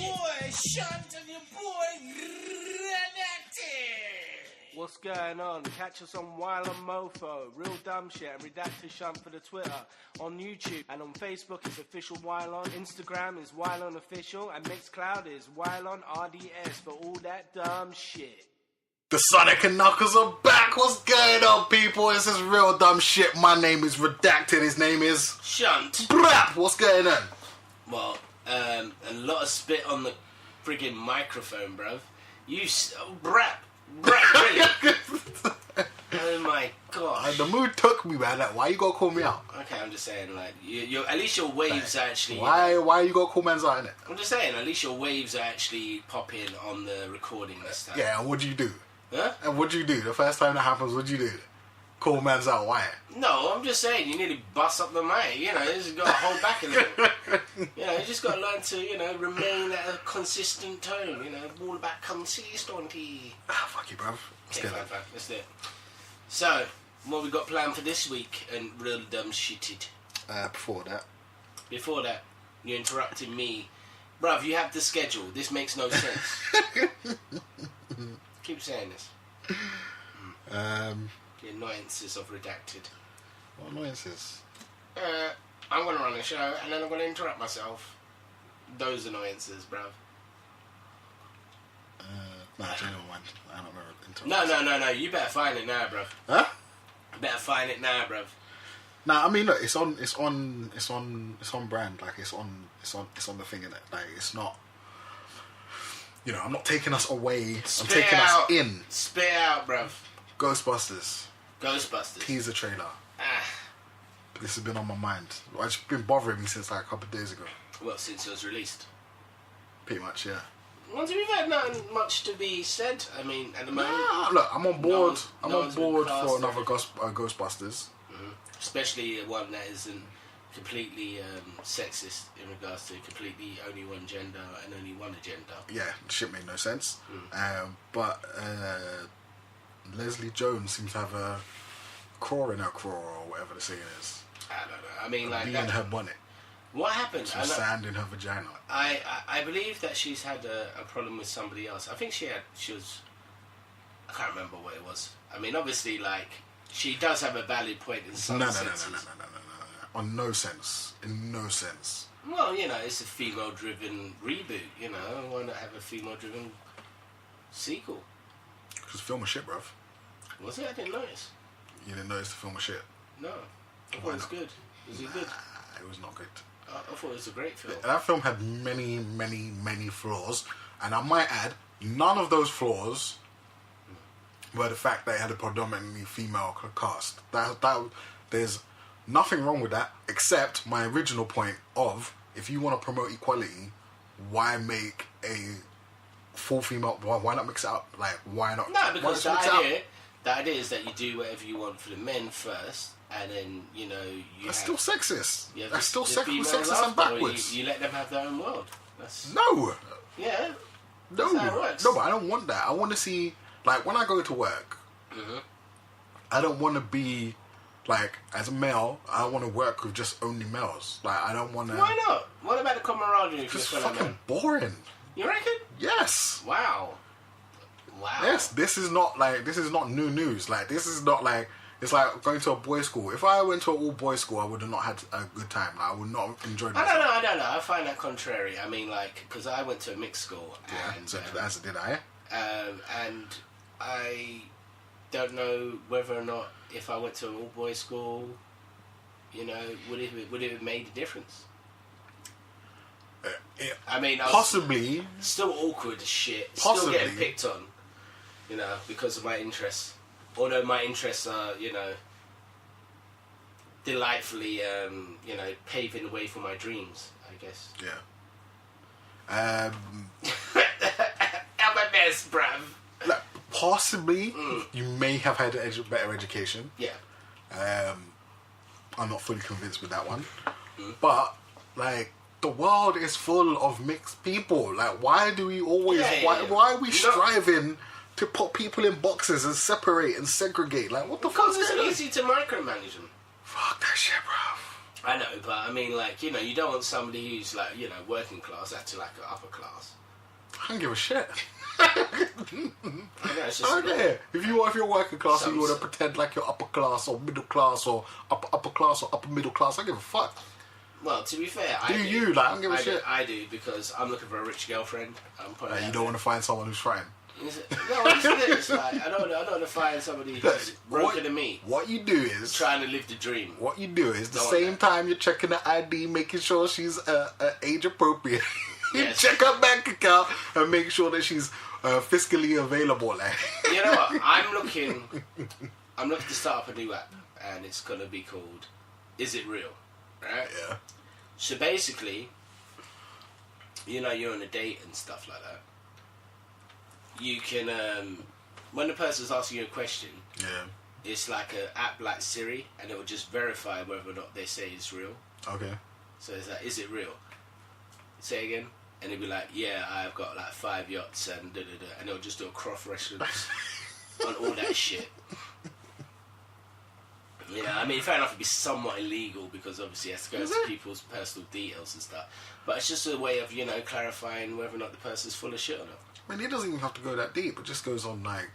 boy Shunt and your boy Redacted. What's going on? Catch us on Wylion Mofo, Real Dumbshit, and Redacted Shout for the Twitter. On YouTube and on Facebook it's official Wylion. Instagram is Wylion Official, and Mixcloud is Wylion RDS for all that dumb shit. The Sonic and Knuckles are back. What's going on, people? This is Real Dumb Shit. My name is Redacted. His name is Shunt. Brap. What's going on? Well, a lot of spit on the friggin' microphone, bruv. Brap, really? Oh my gosh. The mood took me, man. Like, why you gotta call me out? Okay, I'm just saying, like, you at least your waves are actually... Why you gotta call man's out, innit? I'm just saying, at least your waves are actually popping on the recording this time. Yeah, and what'd you do? Huh? And what'd you do? The first time that happens, what'd you do? Call man's out, why? No, I'm just saying, you need to bust up the mic, you know, you just got to hold back a little. You know, you just got to learn to, you know, remain at a consistent tone, you know, all about consistency. Ah, fuck you, bruv. Let's do it. So, what we got planned for this week and Real Dumb Shitted? Before that, you interrupted me. Bruv, you have the schedule. This makes no sense. Keep saying this. The annoyances of Redacted. What annoyances? I'm going to run the show and then I'm going to interrupt myself. Those annoyances, bruv. Nah, genuine one. I don't remember. No. You better find it now, bruv. Huh? You better find it now, bruv. Nah, I mean, look, it's on brand. Like, it's on the thing, innit? Like, it's not. You know, I'm not taking us away. I'm taking us in. Spit out, bruv. Ghostbusters. Teaser trailer. This has been on my mind. It's been bothering me since like a couple of days ago. Well, since it was released. Pretty much, yeah. Well, to be fair, not much to be said. I mean, at the moment... Look, I'm on board. I'm on board for another Ghostbusters. Mm-hmm. Especially one that isn't completely sexist in regards to completely only one gender and only one agenda. Yeah, shit made no sense. But Leslie Jones seems to have a craw in her craw, or whatever the saying is. I don't know. I mean, like... bee in her bonnet. What happened? Some sand in her vagina. I believe that she's had a problem with somebody else. I think she was... I can't remember what it was. I mean, obviously, like, she does have a valid point in some senses. No. On no sense. In no sense. Well, you know, it's a female-driven reboot, you know. Why not have a female-driven sequel? Because the film was shit, bruv. Was it? I didn't notice. You didn't notice the film was shit? No. I thought it was good. Was it good? It was not good. I thought it was a great film. That film had many flaws. And I might add, none of those flaws were the fact that it had a predominantly female cast. There's nothing wrong with that, except my original point of, if you want to promote equality, why make a full female? Why not mix it up? Like, why not? No, because the idea is that you do whatever you want for the men first, and then, you know, that's still sexist. That's still sexist and backwards. You let them have their own world. No. Yeah. No. That's how it works. No, but I don't want that. I want to see, like, when I go to work, I don't want to be, like, as a male, I want to work with just only males. Like, I don't want to... Why not? What about the camaraderie? It's fucking boring. You reckon? Yes. Wow. Yes, this is not new news. Like, this is not like... It's like going to a boys' school. If I went to an all-boys school, I would have not had a good time. Like, I would not have enjoyed myself. I don't know. I find that contrary. I mean, like, because I went to a mixed school. Yeah, and, so as did I. And I don't know whether or not if I went to an all-boys school, you know, would it have made a difference? I mean, possibly. Still awkward as shit. Possibly. Still getting picked on, you know, because of my interests. Although my interests are, you know, delightfully, you know, paving the way for my dreams, I guess. Yeah. I'm a mess, bruv. Like, possibly, you may have had a better education. Yeah. I'm not fully convinced with that one. But, like, the world is full of mixed people. Like, why do we always... Why are we striving to put people in boxes and separate and segregate? Like, what the fuck is Because it's easy to micromanage them. Fuck that shit, bro. I know, but I mean, like, you know, you don't want somebody who's like, you know, working class after like an upper class. I don't give a shit. I don't care. If you're working class and you want to pretend like you're upper class or middle class or upper class or upper middle class, I don't give a fuck. Well, to be fair, I don't give a shit. I do, because I'm looking for a rich girlfriend. You don't want to find someone who's fine. No, it's like, I don't want to find somebody who's broken than me. What you do is trying to live the dream. What you do is the same time you're checking the ID, making sure she's age appropriate. You check her bank account and make sure that she's fiscally available. You know what? I'm looking to start up a new app, and it's gonna be called "Is It Real?" Right? Yeah. So basically, you know, you're on a date and stuff like that. You can, when the person's asking you a question, it's like an app like Siri, and it will just verify whether or not they say it's real. Okay. So it's like, is it real? Say again. And it'll be like, yeah, I've got like 5 yachts and da-da-da. And it'll just do a cross-reference on all that shit. Yeah, I mean, fair enough, it'd be somewhat illegal because obviously it has to go into people's personal details and stuff. But it's just a way of, you know, clarifying whether or not the person's full of shit or not. I mean, it doesn't even have to go that deep. It just goes on, like...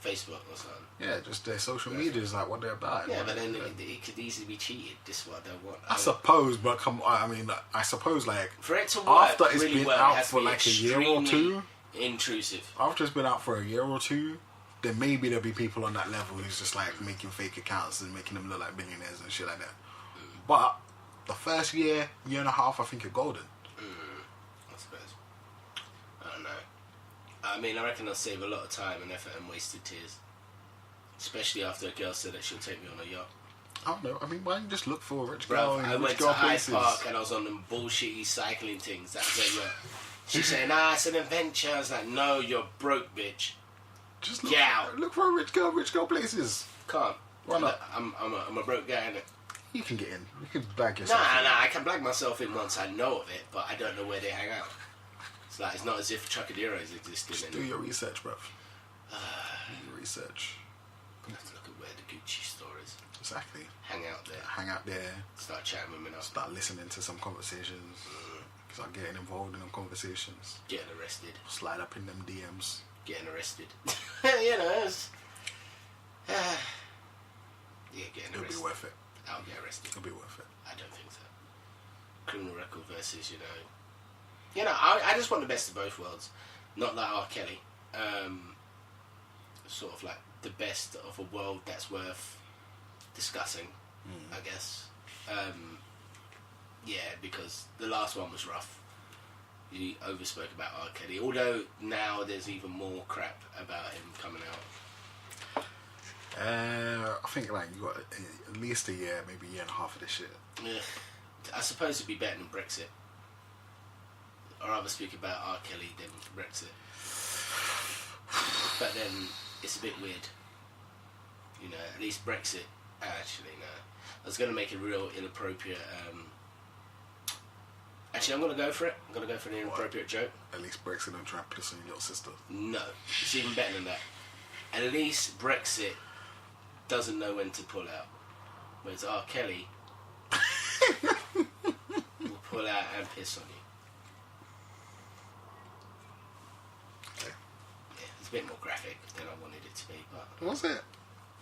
Facebook or something. Yeah, just their social media is like what they're about. Yeah, but then it could easily be cheated. This is what I don't want. I suppose, but I suppose, like... For it to work after it's really been well, out it has for to be like a year or two... intrusive. After it's been out for a year or two, then maybe there'll be people on that level who's just like making fake accounts and making them look like millionaires and shit like that. But the first year and a half, I think you're golden. I suppose. I don't know. I mean, I reckon I'll save a lot of time and effort and wasted tears. Especially after a girl said that she'll take me on a yacht. I don't know. I mean, why don't you just look for a rich girl? girl? I went to Hyde Park and I was on them bullshitty cycling things. That's a yacht. She's saying, nah, it's an adventure. I was like, no, you're broke, bitch. Just look for a rich girl places. Can't. Why not? I'm a broke guy, innit? You can get in. You can blag yourself in. Nah, I can blag myself in once I know of it, but I don't know where they hang out. It's like, it's not as if Chuckaderos existed. Just do your research, bruv. Do your research. Let's look at where the Gucci store is. Exactly. Hang out there. Start chatting with women up. Start listening to some conversations. Start getting involved in them conversations. Getting arrested. Slide up in them DMs. Getting arrested. You know, it's... yeah, getting arrested. It'll be worth it. I'll get arrested. It'll be worth it. I don't think so. Criminal record versus, you know, I just want the best of both worlds. Not like R. Kelly. Sort of like the best of a world that's worth discussing, I guess. Yeah, because the last one was rough. He overspoke about R. Kelly, although now there's even more crap about him coming out. I think like you got at least a year, maybe a year and a half of this shit. Yeah, I suppose it'd be better than Brexit. I'd rather speak about R. Kelly than Brexit. But then it's a bit weird. You know, at least Brexit. Actually, no. I was going to make a real inappropriate. Actually, I'm going to go for it. I'm going to go for an inappropriate joke. At least Brexit don't try and piss on your sister. No, it's even better than that. At least Brexit doesn't know when to pull out. Whereas R. Kelly will pull out and piss on you. Okay. Yeah, it's a bit more graphic than I wanted it to be, but was it?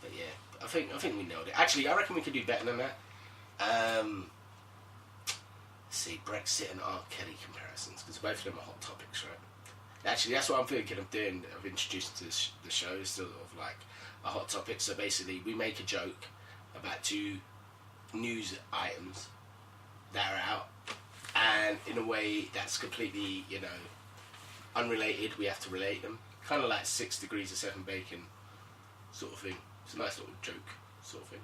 But yeah, I think we nailed it. Actually, I reckon we could do better than that. See, Brexit and R. Kelly comparisons, because both of them are hot topics, right? Actually, that's what I'm thinking of doing. I've introduced to the show is sort of like a hot topic. So basically, we make a joke about 2 news items that are out, and in a way that's completely, you know, unrelated. We have to relate them, kind of like 6 Degrees of Seven Bacon sort of thing. It's a nice little joke sort of thing.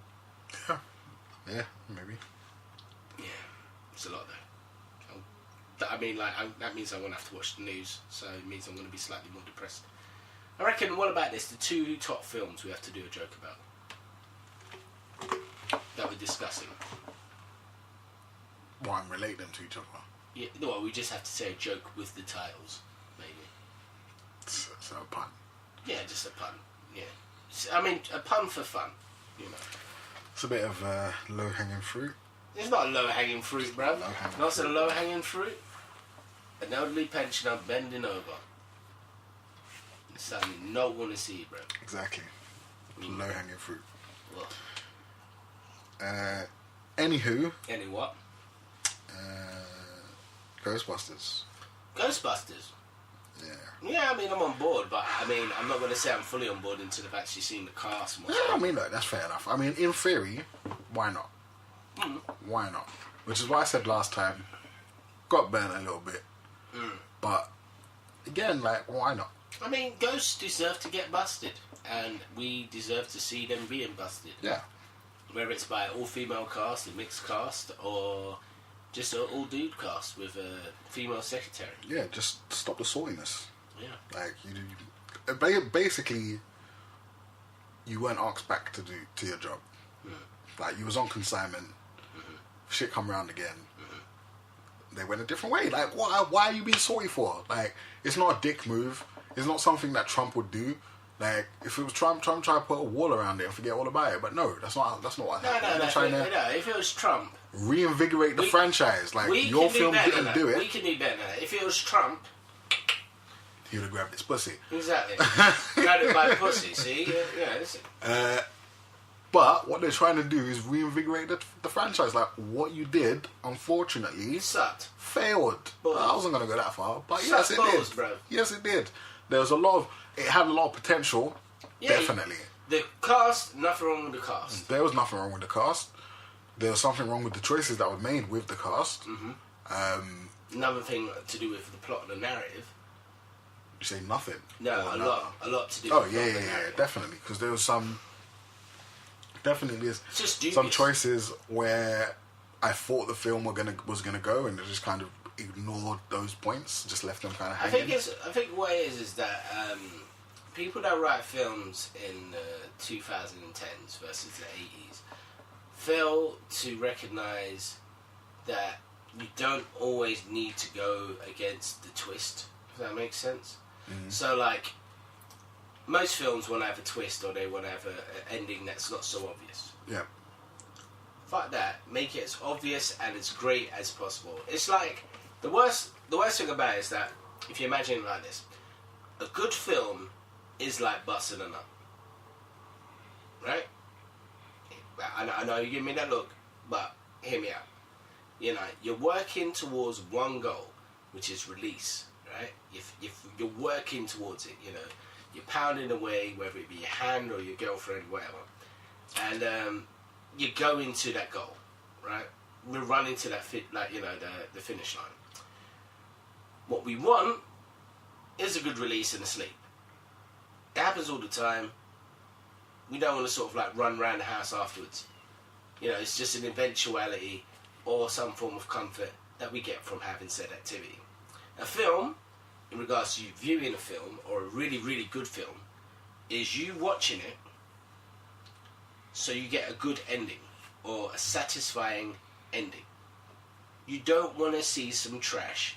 Yeah, maybe. Yeah, it's a lot though. I mean, like, that means I won't have to watch the news, so it means I'm going to be slightly more depressed. I reckon, what about this? The 2 top films we have to do a joke about that we're discussing. Well, I'm relating them to each other. Yeah, well, we just have to say a joke with the titles, maybe. So a pun. Yeah, just a pun. Yeah, I mean, a pun for fun, you know. It's a bit of low-hanging fruit. It's not a low-hanging fruit, bruv. Not a low-hanging fruit. An elderly pensioner bending over. It's something you don't want to see, bruv. Exactly. Low-hanging fruit. What? Anywho. Any what? Ghostbusters. Ghostbusters? Yeah. Yeah, I mean, I'm on board, but I mean, I'm not going to say I'm fully on board until I've actually seen the cast. Yeah, I mean, look, that's fair enough. I mean, in theory, why not? Why not? Which is why I said last time, got burnt a little bit. But, again, like, why not? I mean, ghosts deserve to get busted, and we deserve to see them being busted. Yeah. Whether it's by all-female cast, a mixed cast, or just an all-dude cast with a female secretary. Yeah, just stop the saltiness. Yeah. Like, basically, you weren't asked back to your job. Like, you was on consignment. Shit come around again. They went a different way. Like, why are you being salty for? Like, it's not a dick move. It's not something that Trump would do. Like, if it was Trump tried to put a wall around it and forget all about it. But no, that's not what happened. No, if it was Trump... Reinvigorate the franchise. Like, your film didn't do it. We can do better than that. If it was Trump... He would have grabbed his pussy. Exactly. Grabbed it by pussy, see? Yeah, listen. But what they're trying to do is reinvigorate the franchise. Like, what you did, unfortunately... Sucked. Failed. I wasn't going to go that far. But yes, it balls, did. Bro. Yes, it did. There was a lot of... It had a lot of potential. Yeah, definitely. The cast, nothing wrong with the cast. There was nothing wrong with the cast. There was something wrong with the choices that were made with the cast. Another thing to do with the plot and the narrative. You say nothing? No, a lot to do with the narrative. Definitely. Because there was some... Definitely is some choices where I thought the film was gonna go, and they just kind of ignored those points, just left them kind of hanging. I think what it is that people that write films in the 2010s versus the 80s fail to recognise that you don't always need to go against the twist, if that makes sense. So, like, most films want to have a twist, or they want to have an ending that's not so obvious. Yeah. Fuck that. Make it as obvious and as great as possible. It's like, the worst thing about it is that, if you imagine it like this, a good film is like busting a nut. Right? I know you give me that look, but hear me out. You know, you're working towards one goal, which is release, right? You're working towards it, you know. You're pounding away, whether it be your hand or your girlfriend, whatever. And you go into that goal, right? We're running to that the finish line. What we want is a good release and a sleep. It happens all the time. We don't want to sort of like run around the house afterwards. You know, it's just an eventuality or some form of comfort that we get from having said activity. A film, in regards to you viewing a film, or a really, really good film, is you watching it so you get a good ending, or a satisfying ending. You don't want to see some trash,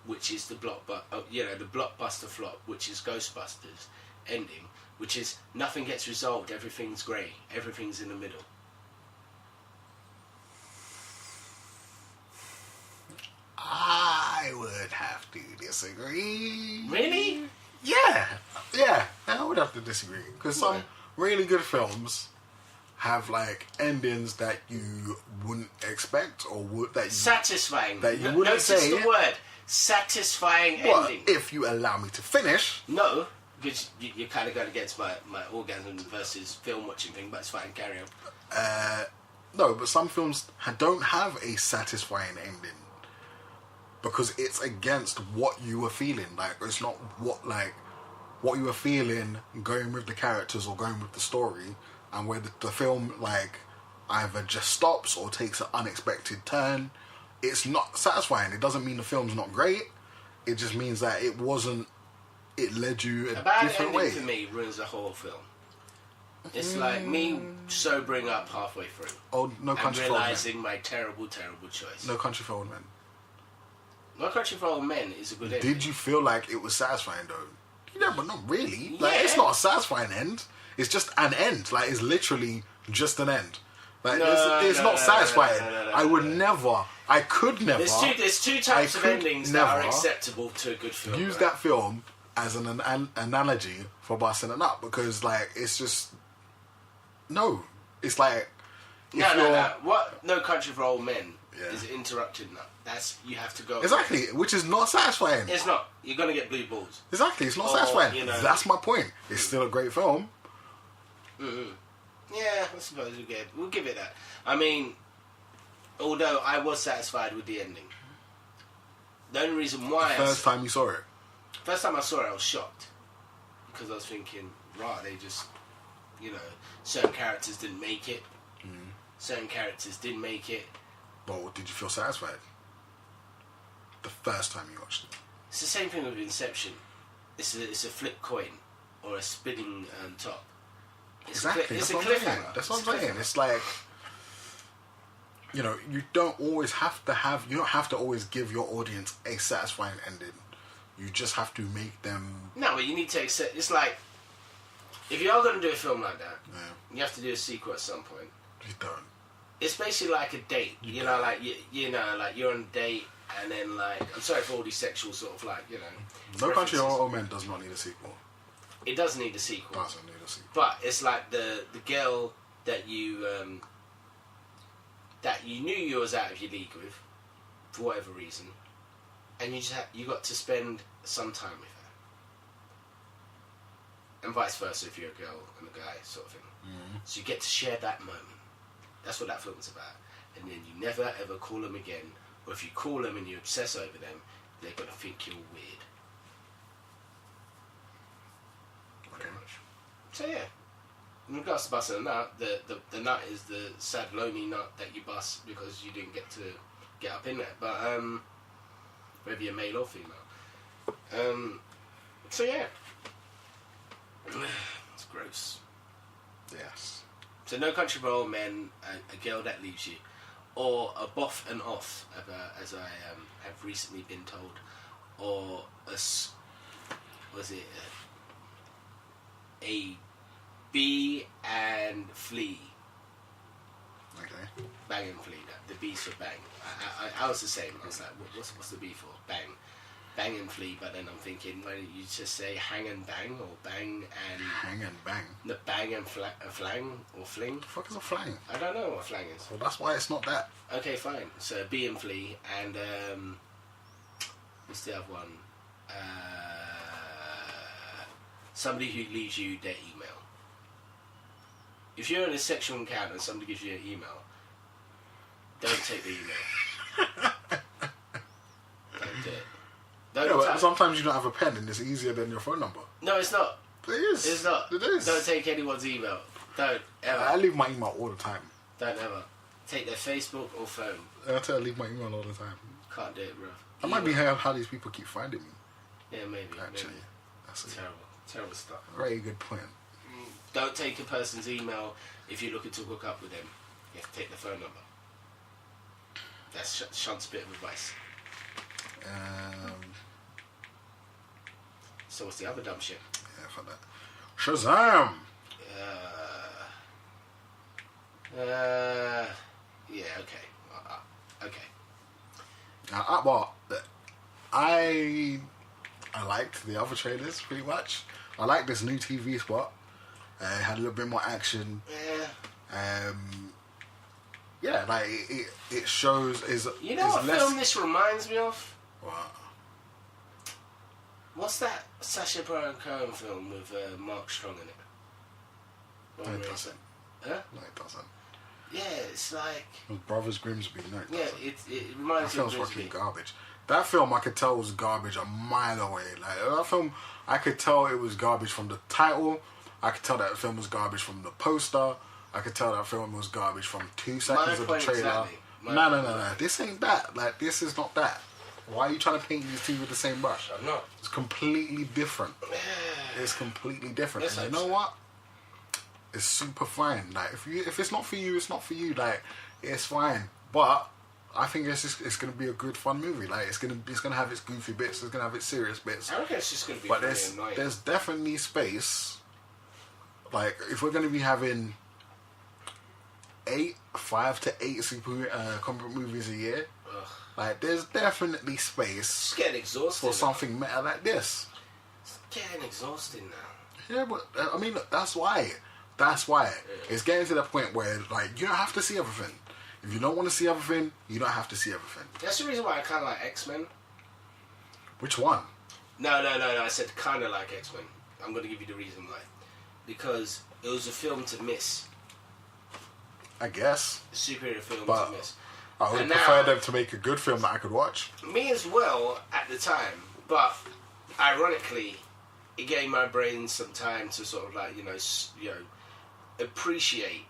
which is the blockbuster flop, which is Ghostbusters ending, which is nothing gets resolved, everything's grey, everything's in the middle. I would have to disagree. Really? Yeah, I would have to disagree, because some really good films have like endings that you wouldn't expect, or satisfying. That you wouldn't say. Notice the word satisfying ending. If you allow me to finish. No, because you kind of going against my orgasm versus film watching thing, but it's fine. Carry on. No, but some films don't have a satisfying ending, because it's against what you were feeling. Like, it's not what you were feeling going with the characters or going with the story, and where the film like either just stops or takes an unexpected turn. It's not satisfying. It doesn't mean the film's not great. It just means that it wasn't. It led you a different way. For me, ruins the whole film. It's like me sobering up halfway through. Oh, No Country for Old Men. And realising my terrible, terrible choice. No Country for Old Men. No Country for Old Men is a good ending. Did you feel like it was satisfying though? Yeah, but not really. Like, it's not a satisfying end. It's just an end. Like, it's literally just an end. Like, it's not satisfying. I would never. I could never. There's two types of endings that are acceptable to a good film. Use that film as an analogy for busting it up, because like it's just it's like no. What No Country for Old Men is interrupted now. That's, you have to go exactly, which is not satisfying. It's not. You're gonna get blue balls. Exactly, it's not satisfying. You know, that's my point. It's still a great film. Mm-hmm. Yeah, I suppose we'll give it that. I mean, although I was satisfied with the ending. The only reason why First time I saw it, I was shocked, because I was thinking, right, they just, certain characters didn't make it. Mm. Certain characters didn't make it. But did you feel satisfied the first time you watched it? It's the same thing with Inception. It's a flip coin or a spinning top. Exactly. It's a cliffhanger. That's what I'm saying. It's like, you don't always have to you don't have to always give your audience a satisfying ending. You just have to make them. No, but you need to accept. It's like, if you are going to do a film like that, yeah, you have to do a sequel at some point. You don't. It's basically like a date. Like you're on a date, and then like, I'm sorry for all these sexual sort of like, No Country for Old Men does not need a sequel. It does need a sequel. Doesn't need a sequel. But it's like the girl that you knew you was out of your league with, for whatever reason, and you got to spend some time with her, and vice versa if you're a girl and a guy, sort of thing. Mm-hmm. So you get to share that moment. That's what that film's about. And then you never ever call them again, or if you call them and you obsess over them, they're gonna think you're weird. Pretty much. So yeah. In regards to busting a nut, the nut is the sad, lonely nut that you bust because you didn't get to get up in there. But whether you're male or female. So yeah. It's gross. Yes. So No Country for Old Men, a girl that leaves you, or a boff and off, as I have recently been told, or a bee and flea. Okay. Bang and flea. The B's for bang. I was the same. I was like, what's the B for? Bang. Bang and flea, but then I'm thinking, why don't you just say hang and bang, or bang and... Hang and bang. The bang and flang, or fling? What the fuck is a flang? I don't know what flang is. Well, that's why it's not that. Okay, fine. So bee and flea, and what's the other one? Somebody who leaves you their email. If you're in a sexual encounter and somebody gives you an email, don't take the email. Don't do it. But sometimes you don't have a pen and it's easier than your phone number. No, it's not. It is. It's not. It is. Don't take anyone's email. Don't ever. I leave my email all the time. Don't ever. Take their Facebook or phone. I leave my email all the time. Can't do it, bro. That might be how these people keep finding me. Yeah, maybe. Actually, maybe. that's Terrible stuff. Very good point. Don't take a person's email if you're looking to hook up with them. You have to take their phone number. That's Shunt's bit of advice. So what's the other dumb shit? Yeah, for that. Shazam! Yeah, okay. Okay. I liked the other trailers pretty much. I like this new TV spot. It had a little bit more action. Yeah. Yeah, like it shows is. You know what film this reminds me of? What? What's that Sacha Baron Cohen film with Mark Strong in it? No, it doesn't. Huh? No, it doesn't. Yeah, it's like... It was Brothers Grimsby. No, it doesn't. Yeah, it reminds me of That film's fucking garbage. That film, I could tell was garbage a mile away. Like, that film, I could tell it was garbage from the title. I could tell that film was garbage from the poster. I could tell that film was garbage from 2 seconds of the trailer. Exactly. No. This ain't that. Like, this is not that. Why are you trying to paint these two with the same brush? I'm not. It's completely different. It's completely different. And you know what? It's super fine. Like, if it's not for you, it's not for you. Like, it's fine. But I think it's gonna be a good fun movie. Like, it's gonna have its goofy bits. It's gonna have its serious bits. I reckon it's just gonna be. But there's definitely space. Like, if we're gonna be having 5 to 8 super comic book movies a year. Ugh. Like, there's definitely space It's getting exhausting for something meta like this. It's getting exhausting now. Yeah, but I mean, look, that's why. It's getting to the point where, like, you don't have to see everything. If you don't want to see everything, you don't have to see everything. That's the reason why I kind of like X-Men. Which one? No. I said kind of like X-Men. I'm going to give you the reason why. Because it was a film to miss. I guess. A superhero film but to miss. I would prefer them to make a good film that I could watch. Me as well at the time. But ironically, it gave my brain some time to sort of like, appreciate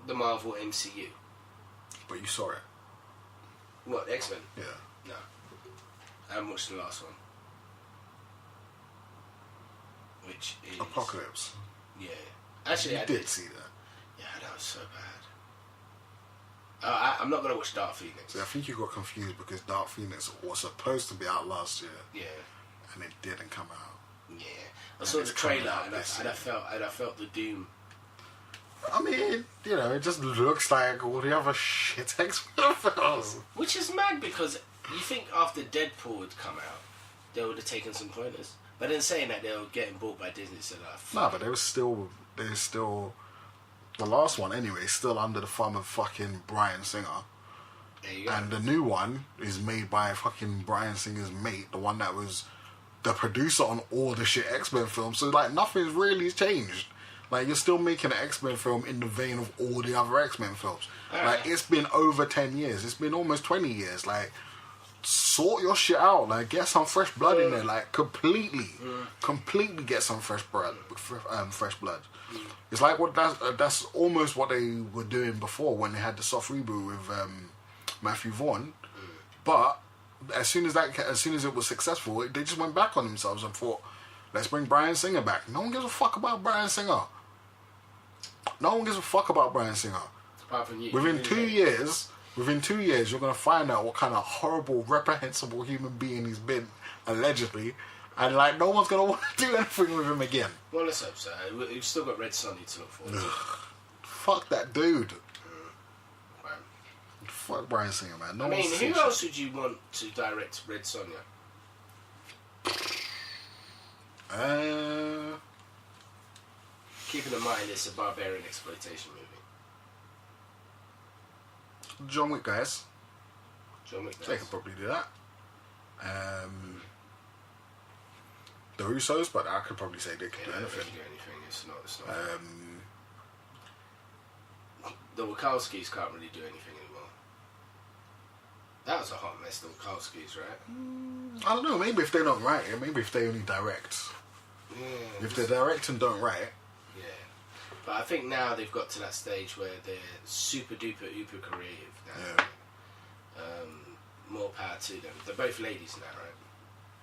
the Marvel MCU. But you saw it. What, X-Men? Yeah. No. I haven't watched the last one. Which is... Apocalypse. Yeah. Actually, I did see that. Yeah, that was so bad. I'm not going to watch Dark Phoenix. See, I think you got confused because Dark Phoenix was supposed to be out last year. Yeah. And it didn't come out. Yeah. I saw the trailer and I felt the doom. I mean, it just looks like all the other shit X-Men films. Which is mad because you think after Deadpool had come out, they would have taken some pointers. But then saying that they were getting bought by Disney, so like... No, but there's still... The last one, anyway, still under the thumb of fucking Bryan Singer. There you go. And the new one is made by fucking Bryan Singer's mate, the one that was the producer on all the shit X-Men films. So, like, nothing's really changed. Like, you're still making an X-Men film in the vein of all the other X-Men films. Like, it's been over 10 years. It's been almost 20 years. Like, sort your shit out. Like, get some fresh blood in there. Like, completely get some fresh blood. It's like that's almost what they were doing before when they had the soft reboot with Matthew Vaughn. But as soon as it was successful, they just went back on themselves and thought, let's bring Bryan Singer back. No one gives a fuck about Bryan Singer. Apart from you. Within 2 years, you're going to find out what kind of horrible, reprehensible human being he's been, allegedly. And, like, no one's going to want to do anything with him again. Well, let's hope so. We've still got Red Sonja to look forward to. Fuck that dude. Fuck Bryan Singer, man. Who else would you want to direct Red Sonja? Keeping in mind it's a barbarian exploitation movie. John Wick guys. They could probably do that. The Russos, but I could probably say they could do anything. They can do anything. It's not. The Wachowskis can't really do anything anymore. That was a hot mess, the Wachowskis, right? I don't know. Maybe if they don't write it, maybe if they only direct. Yeah. If they direct and don't write. Yeah. But I think now they've got to that stage where they're super duper uber creative now. Yeah. More power to them. They're both ladies now, right?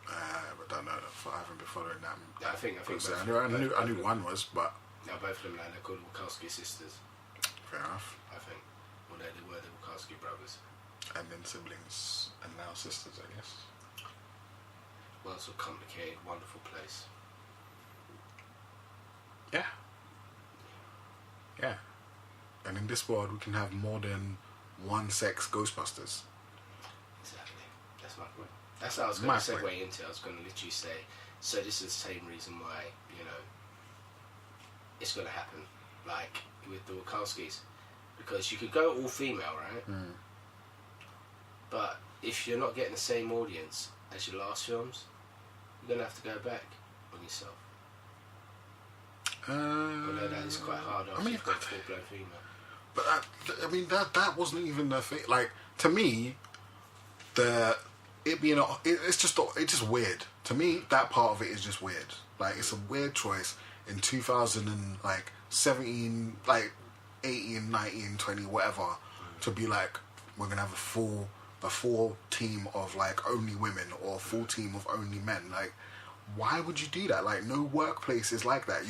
But I don't know. I haven't been following them. Yeah, I think I knew one was, but now both of them now they're called Wachowski sisters. Fair enough. I think. Well, they were the Wachowski brothers. And then siblings, and now sisters, I guess. Well, it's a complicated, wonderful place. Yeah. Yeah. And in this world, we can have more than one sex Ghostbusters. Exactly. That's my point. That's what I was going to segue into. I was going to literally say, so this is the same reason why, it's going to happen. Like, with the Wachowskis. Because you could go all female, right? Mm. But if you're not getting the same audience as your last films, you're going to have to go back on yourself. Although that is quite hard after you've got full-blown female. But that wasn't even the thing. Like, to me, it's just weird. To me, that part of it is just weird. Like, it's a weird choice in 2017, like 18, 19, 20, whatever, to be like, we're gonna have a full team of like only women or a full team of only men. Like, why would you do that? Like, no workplace is like that.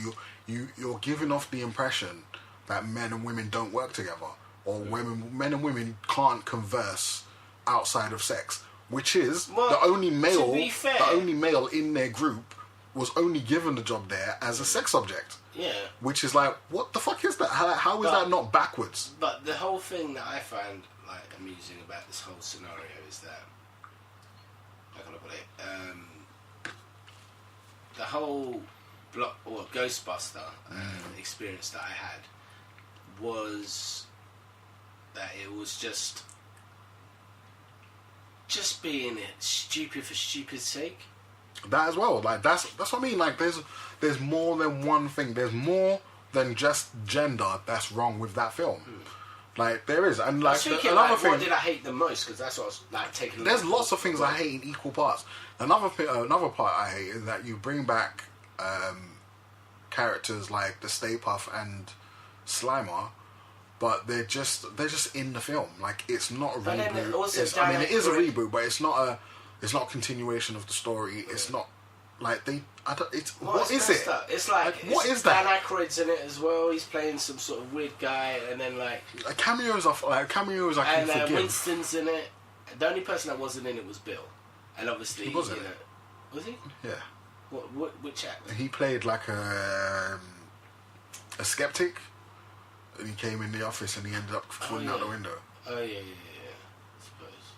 You're giving off the impression that men and women don't work together, or men and women can't converse outside of sex, which is the only male in their group was only given the job there as a sex object. Yeah. Which is like, what the fuck is that? How is that not backwards? But the whole thing that I find like amusing about this whole scenario is that, how can I put it? The whole Ghostbuster experience that I had was that it was just being stupid for stupid's sake. That as well, like that's what I mean. Like there's more than one thing. There's more than just gender that's wrong with that film. Like there is, and like another thing. What did I hate the most? Because that's what I was like taking. There's lots of things I hate in equal parts. Another part I hate is that you bring back characters like the Stay Puft and Slimer, but they're just in the film. Like it's not a reboot. I mean, it is a reboot, but it's not a continuation of the story. It's not like what is it? It's like what is that? Dan Aykroyd's in it as well. He's playing some sort of weird guy, and then cameos I can forgive. Winston's in it. The only person that wasn't in it was Bill, and obviously he was in it. Was he? Yeah. Which actor? He played like a skeptic, and he came in the office and he ended up falling out the window. Oh yeah, I suppose.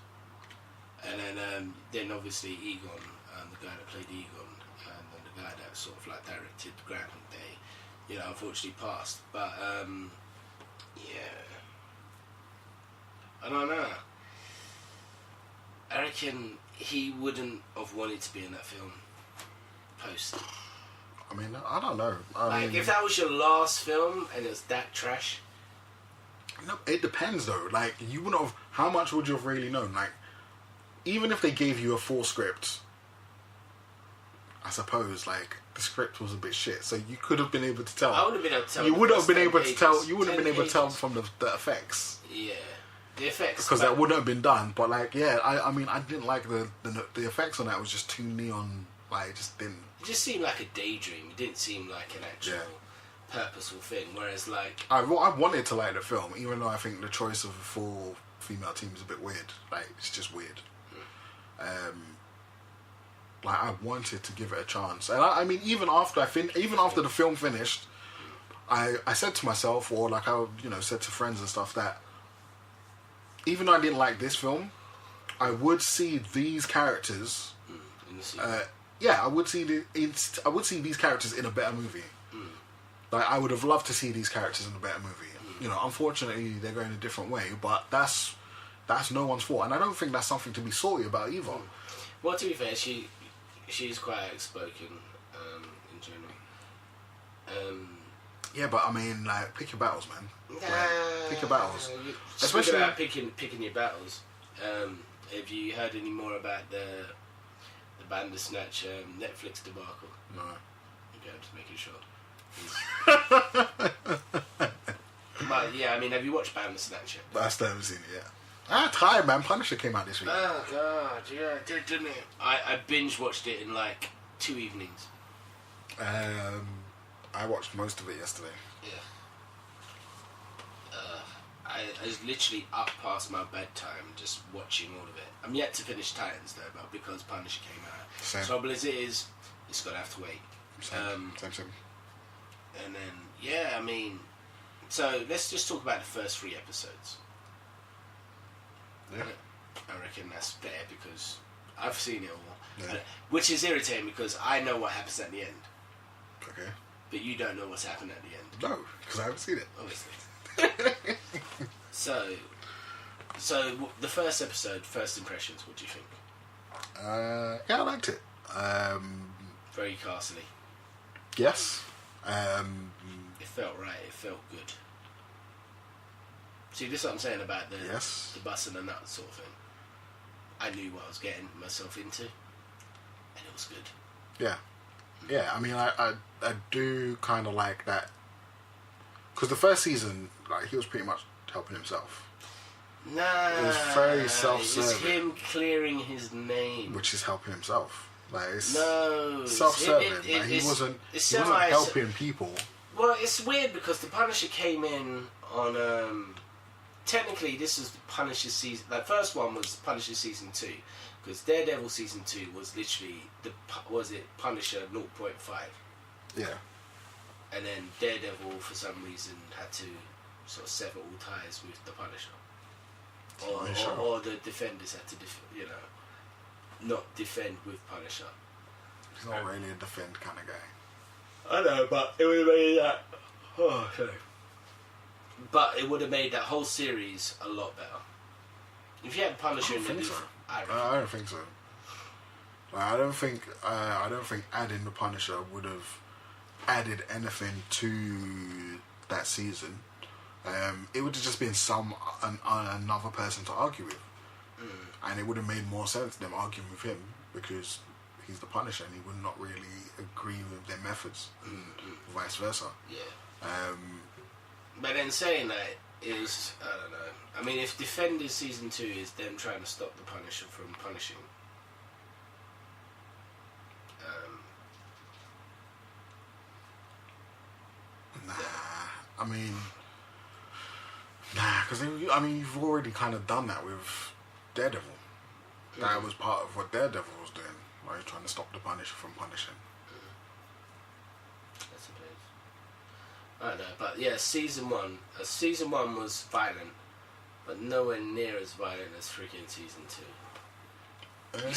And then obviously Egon, the guy that played Egon, and then the guy that sort of like directed Groundhog Day, unfortunately passed. But yeah, I don't know. I reckon he wouldn't have wanted to be in that film. Post. I mean, I don't know. I mean, if that was your last film and it was that trash. No, it depends though. Like you wouldn't have. How much would you have really known? Like, even if they gave you a full script, I suppose like the script was a bit shit, so you could have been able to tell. I would have been able to tell. You would have been able to tell. You would have been able to tell from the effects. Yeah. The effects, because that wouldn't have been done. But like, yeah, I mean, I didn't like the effects on that. Was just too neon. Like, it just didn't. It just seemed like a daydream. It didn't seem like an actual purposeful thing. Whereas, like, I wanted to like the film, even though I think the choice of a full female team is a bit weird. Like, it's just weird. Like, I wanted to give it a chance, and I mean, even after the film finished, I said to myself, or like I said to friends and stuff, that even though I didn't like this film, I would see these characters. I would see these characters in a better movie. Like, I would have loved to see these characters in a better movie. Unfortunately, they're going a different way, but that's no one's fault, and I don't think that's something to be salty about either. Well, to be fair, she's quite outspoken in general. Yeah, but I mean, like, pick your battles, man. Pick your battles. Especially about picking your battles. Have you heard any more about the Bandersnatch Netflix debacle? No. Okay, I'm just making sure. But yeah, I mean, have you watched Bandersnatch yet? I still haven't seen it yet. Tired, man. Punisher came out this week. Oh god, yeah, didn't it? I binge watched it in like 2 evenings. I watched most of it yesterday. Yeah. I was literally up past my bedtime just watching all of it. I'm yet to finish Titans though, but because Punisher came out. Same. Trouble as it is, it's gonna have to wait. Same. And then, yeah, I mean, so let's just talk about the first 3 episodes. Yeah. I reckon that's better because I've seen it all. Yeah. Which is irritating because I know what happens at the end. Okay. But you don't know what's happened at the end. No, because I haven't seen it. Obviously. So the first episode, first impressions, what do you think? Yeah, I liked it. Very castly. Yes. It felt right. It felt good. See, this is what I'm saying about the bus and the nut sort of thing. I knew what I was getting myself into, and it was good. Yeah. Yeah, I mean, I do kind of like that. Because the first season, like, he was pretty much helping himself. Nah. It was very self-serving. It's him clearing his name. Which is helping himself. Like, it's self-serving. Like, he wasn't helping people. Well, it's weird because the Punisher came in on... technically, this is the Punisher season... The first one was Punisher season 2. Because Daredevil season 2 was literally Punisher 0.5. Yeah. And then Daredevil for some reason had to sort of sever all ties with the Punisher. Or the Defenders had to not defend with Punisher. He's not really a defend kind of guy. I know, but it would have made that. Oh, sorry. But it would have made that whole series a lot better. If you had Punisher in the I don't think so. I don't think adding the Punisher would have added anything to that season. It would have just been another person to argue with, and it would have made more sense them arguing with him because he's the Punisher and he would not really agree with their methods, vice versa. Yeah. But then saying that is, I don't know. I mean, if Defenders season 2 is them trying to stop the Punisher from punishing, because you've already kind of done that with Daredevil. That was part of what Daredevil was doing, right? Trying to stop the Punisher from punishing. I suppose. I don't know, but yeah, season 1 was violent, but nowhere near as violent as freaking season 2. You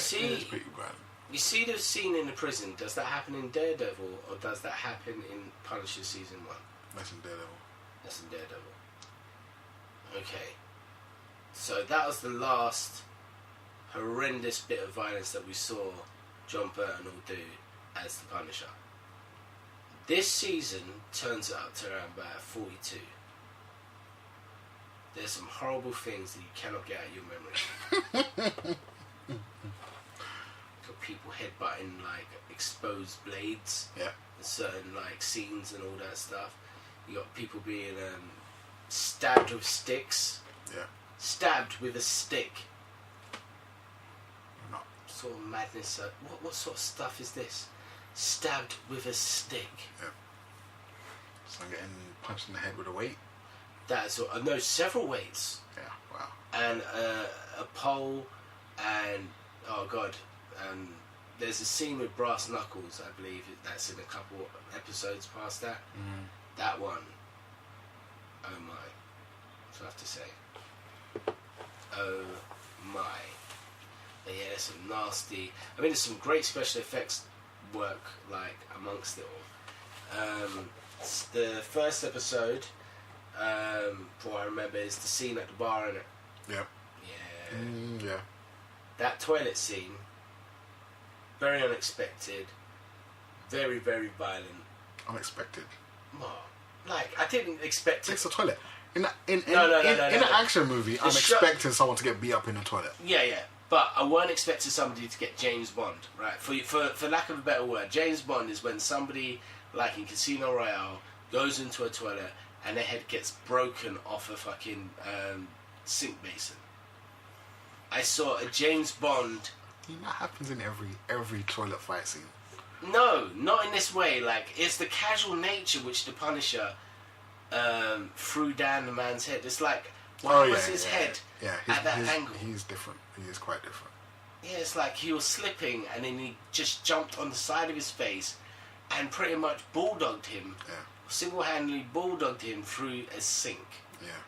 see the scene in the prison, does that happen in Daredevil, or does that happen in Punisher season 1? That's in Daredevil. That's in Daredevil. Okay. So that was the last horrendous bit of violence that we saw John Burton do as the Punisher. This season turns it up to around about 42. There's some horrible things that you cannot get out of your memory. Got people headbutting like exposed blades. Yeah. In certain like scenes and all that stuff. You got people being stabbed with sticks. Yeah. Stabbed with a stick. No. Sort of madness. What sort of stuff is this? Stabbed with a stick. Yeah. So I'm getting punched in the head with a weight. That's no, several weights. Yeah. Wow. And a pole, and oh god, there's a scene with brass knuckles. I believe that's in a couple episodes past that. That one. Oh my. That's what I have to say. Oh my. But yeah, there's some nasty. I mean, there's some great special effects work like amongst it all. The first episode, what I remember is the scene at the bar, innit? Yeah. Yeah. Yeah. That toilet scene, very unexpected, very, very violent. Unexpected. Oh, like, I didn't expect it. It's a toilet. In an action movie, I'm expecting someone to get beat up in a toilet. Yeah, yeah. But I weren't expecting somebody to get James Bond, right? For lack of a better word, James Bond is when somebody, like in Casino Royale, goes into a toilet and their head gets broken off a fucking sink basin. I saw a James Bond. That happens in every toilet fight scene. No, not in this way. Like, it's the casual nature which the Punisher threw down the man's head. It's like, why was his head at that angle? He's different. He is quite different. Yeah, it's like he was slipping and then he just jumped on the side of his face and pretty much bulldogged him. Yeah. Single-handedly bulldogged him through a sink. Yeah.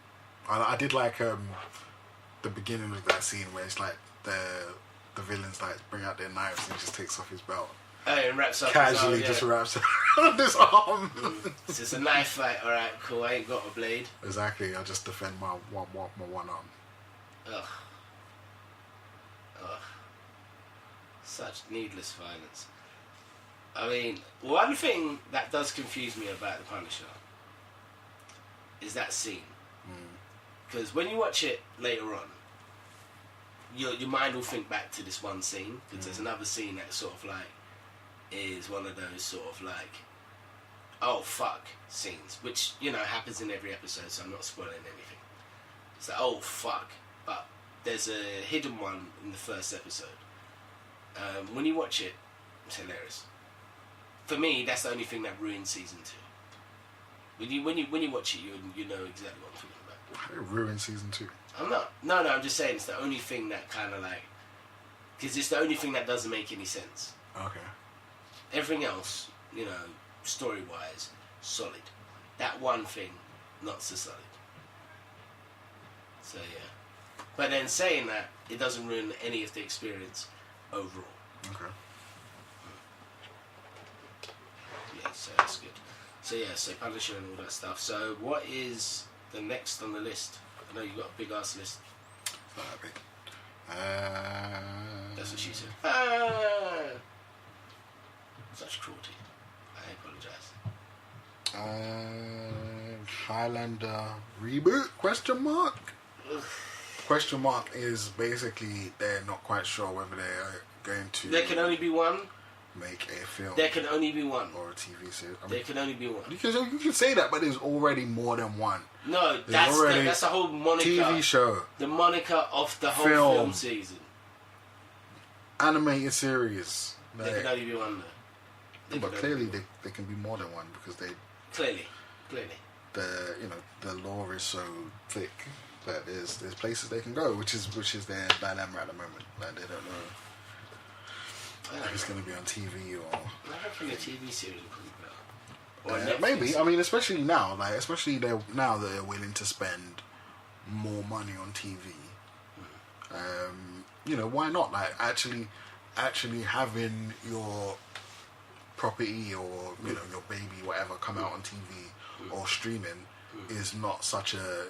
I did like the beginning of that scene where it's like the villains like bring out their knives and he just takes off his belt. Oh, and wraps up casually his arm, just wraps around his arm. So it's a knife fight. All right, cool. I ain't got a blade. Exactly. I just defend my one arm. Ugh. Such needless violence. I mean, one thing that does confuse me about the Punisher is that scene. Because when you watch it later on, your mind will think back to this one scene. Because there's another scene that sort of like is one of those sort of like, oh fuck scenes, which, you know, happens in every episode, so I'm not spoiling anything. It's like, oh fuck. But there's a hidden one in the first episode. When you watch it, it's hilarious. For me, that's the only thing that ruined season 2. When you watch it, you know exactly what I'm talking about. How did it ruin season 2? I'm not. No, I'm just saying it's the only thing that kind of like Because it's the only thing that doesn't make any sense. Okay. Everything else, you know, story-wise, solid. That one thing, not so solid. So yeah. But then saying that, it doesn't ruin any of the experience overall. Okay. Yeah, so that's good. So yeah, so Punisher and all that stuff. So what is the next on the list? I know you've got a big ass list. It's not that big. That's what she said. Such cruelty. I apologise. Highlander Reboot? Question mark? Question mark is basically they're not quite sure whether they're going to. There can only be one. Make a film. There can only be one. Or a TV series. There can only be one. You can say that, but there's already more than one. No, that's the whole moniker. TV show. The moniker of the whole film season. Animated series. There can only be one though. But clearly there can be more than one because they. Clearly. The law is so thick that there's places they can go, which is their dilemma at the moment. Like they don't know. If it's going to be on TV or. I don't think a TV series will be better. Maybe. I mean, especially now, now that they're willing to spend more money on TV. Why not? Like actually having your property or your baby, whatever, come out on TV or streaming is not such a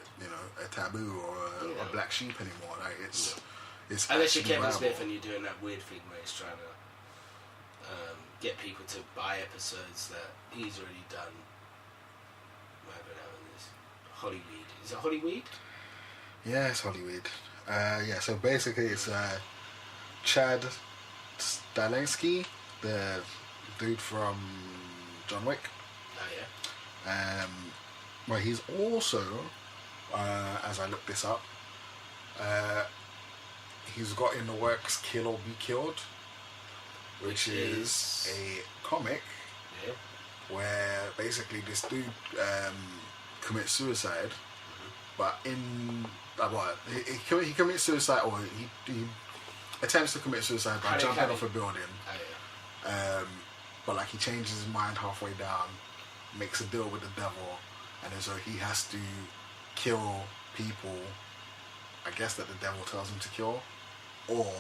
taboo or a black sheep anymore. Like it's unless you're Kevin Smith and you're doing that weird thing where he's trying to get people to buy episodes that he's already done. Whatever that one is. Hollyweed. Is it Hollyweed? Yeah, it's Hollyweed. So basically it's Chad Stahelski, the dude from John Wick. Oh yeah. Well, he's also, as I looked this up, he's got in the works Kill or Be Killed, which is a comic where basically this dude commits suicide, but he commits suicide, or he attempts to commit suicide by jumping off a building. But like he changes his mind halfway down, makes a deal with the devil, and then so he has to kill people, I guess that the devil tells him to kill, or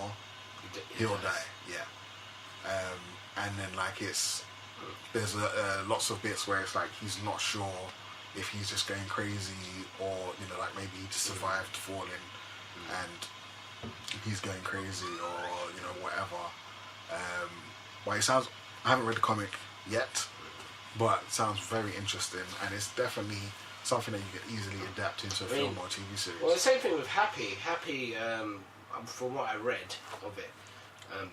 he'll die. Yeah. And then like there's lots of bits where it's like he's not sure if he's just going crazy or maybe he just survived falling and he's going crazy or whatever. Well, I haven't read the comic yet, but it sounds very interesting, and it's definitely something that you can easily adapt into a film or a TV series. Well, the same thing with Happy. From what I read of it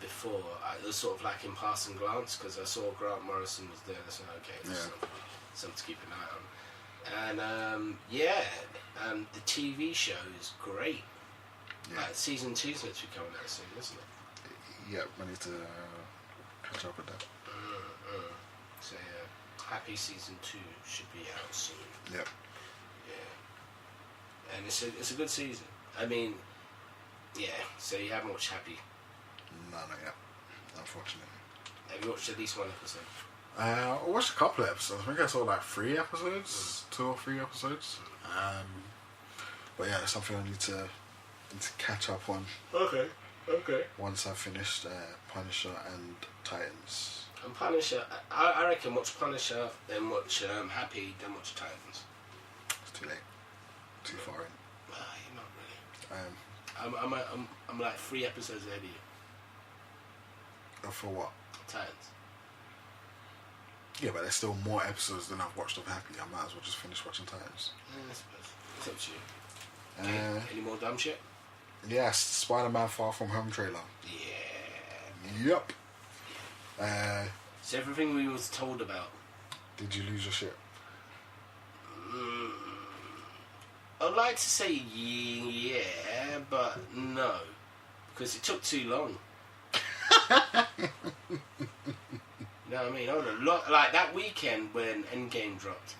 before, it was sort of like in passing glance because I saw Grant Morrison was there. So okay, something to keep an eye on. And the TV show is great. Yeah. Season 2's meant to be coming out soon, isn't it? Yeah, I need to catch up with that. So Happy season 2 should be out soon. Yep. Yeah. And it's a good season. I mean, yeah. So you haven't watched Happy? No, not yet. Unfortunately. Have you watched at least one episode? I watched a couple of episodes. I think I saw like 3 episodes, 2 or 3 episodes. But yeah, it's something I need to catch up on. Okay. Once I've finished Punisher and Titans. And Punisher, I reckon watch Punisher, then watch Happy, then watch Titans. It's too late. Too far in. You're not really. I'm like 3 episodes ahead of you. For what? Titans. Yeah, but there's still more episodes than I've watched of Happy. I might as well just finish watching Titans. Yeah, I suppose. It's up to you. Any more dumb shit? Yes, Spiderman Far From Home trailer. Yeah. Yep. It's everything we was told about. Did you lose your shit? I'd like to say yeah, but no. Because it took too long. You know what I mean? Like that weekend when Endgame dropped.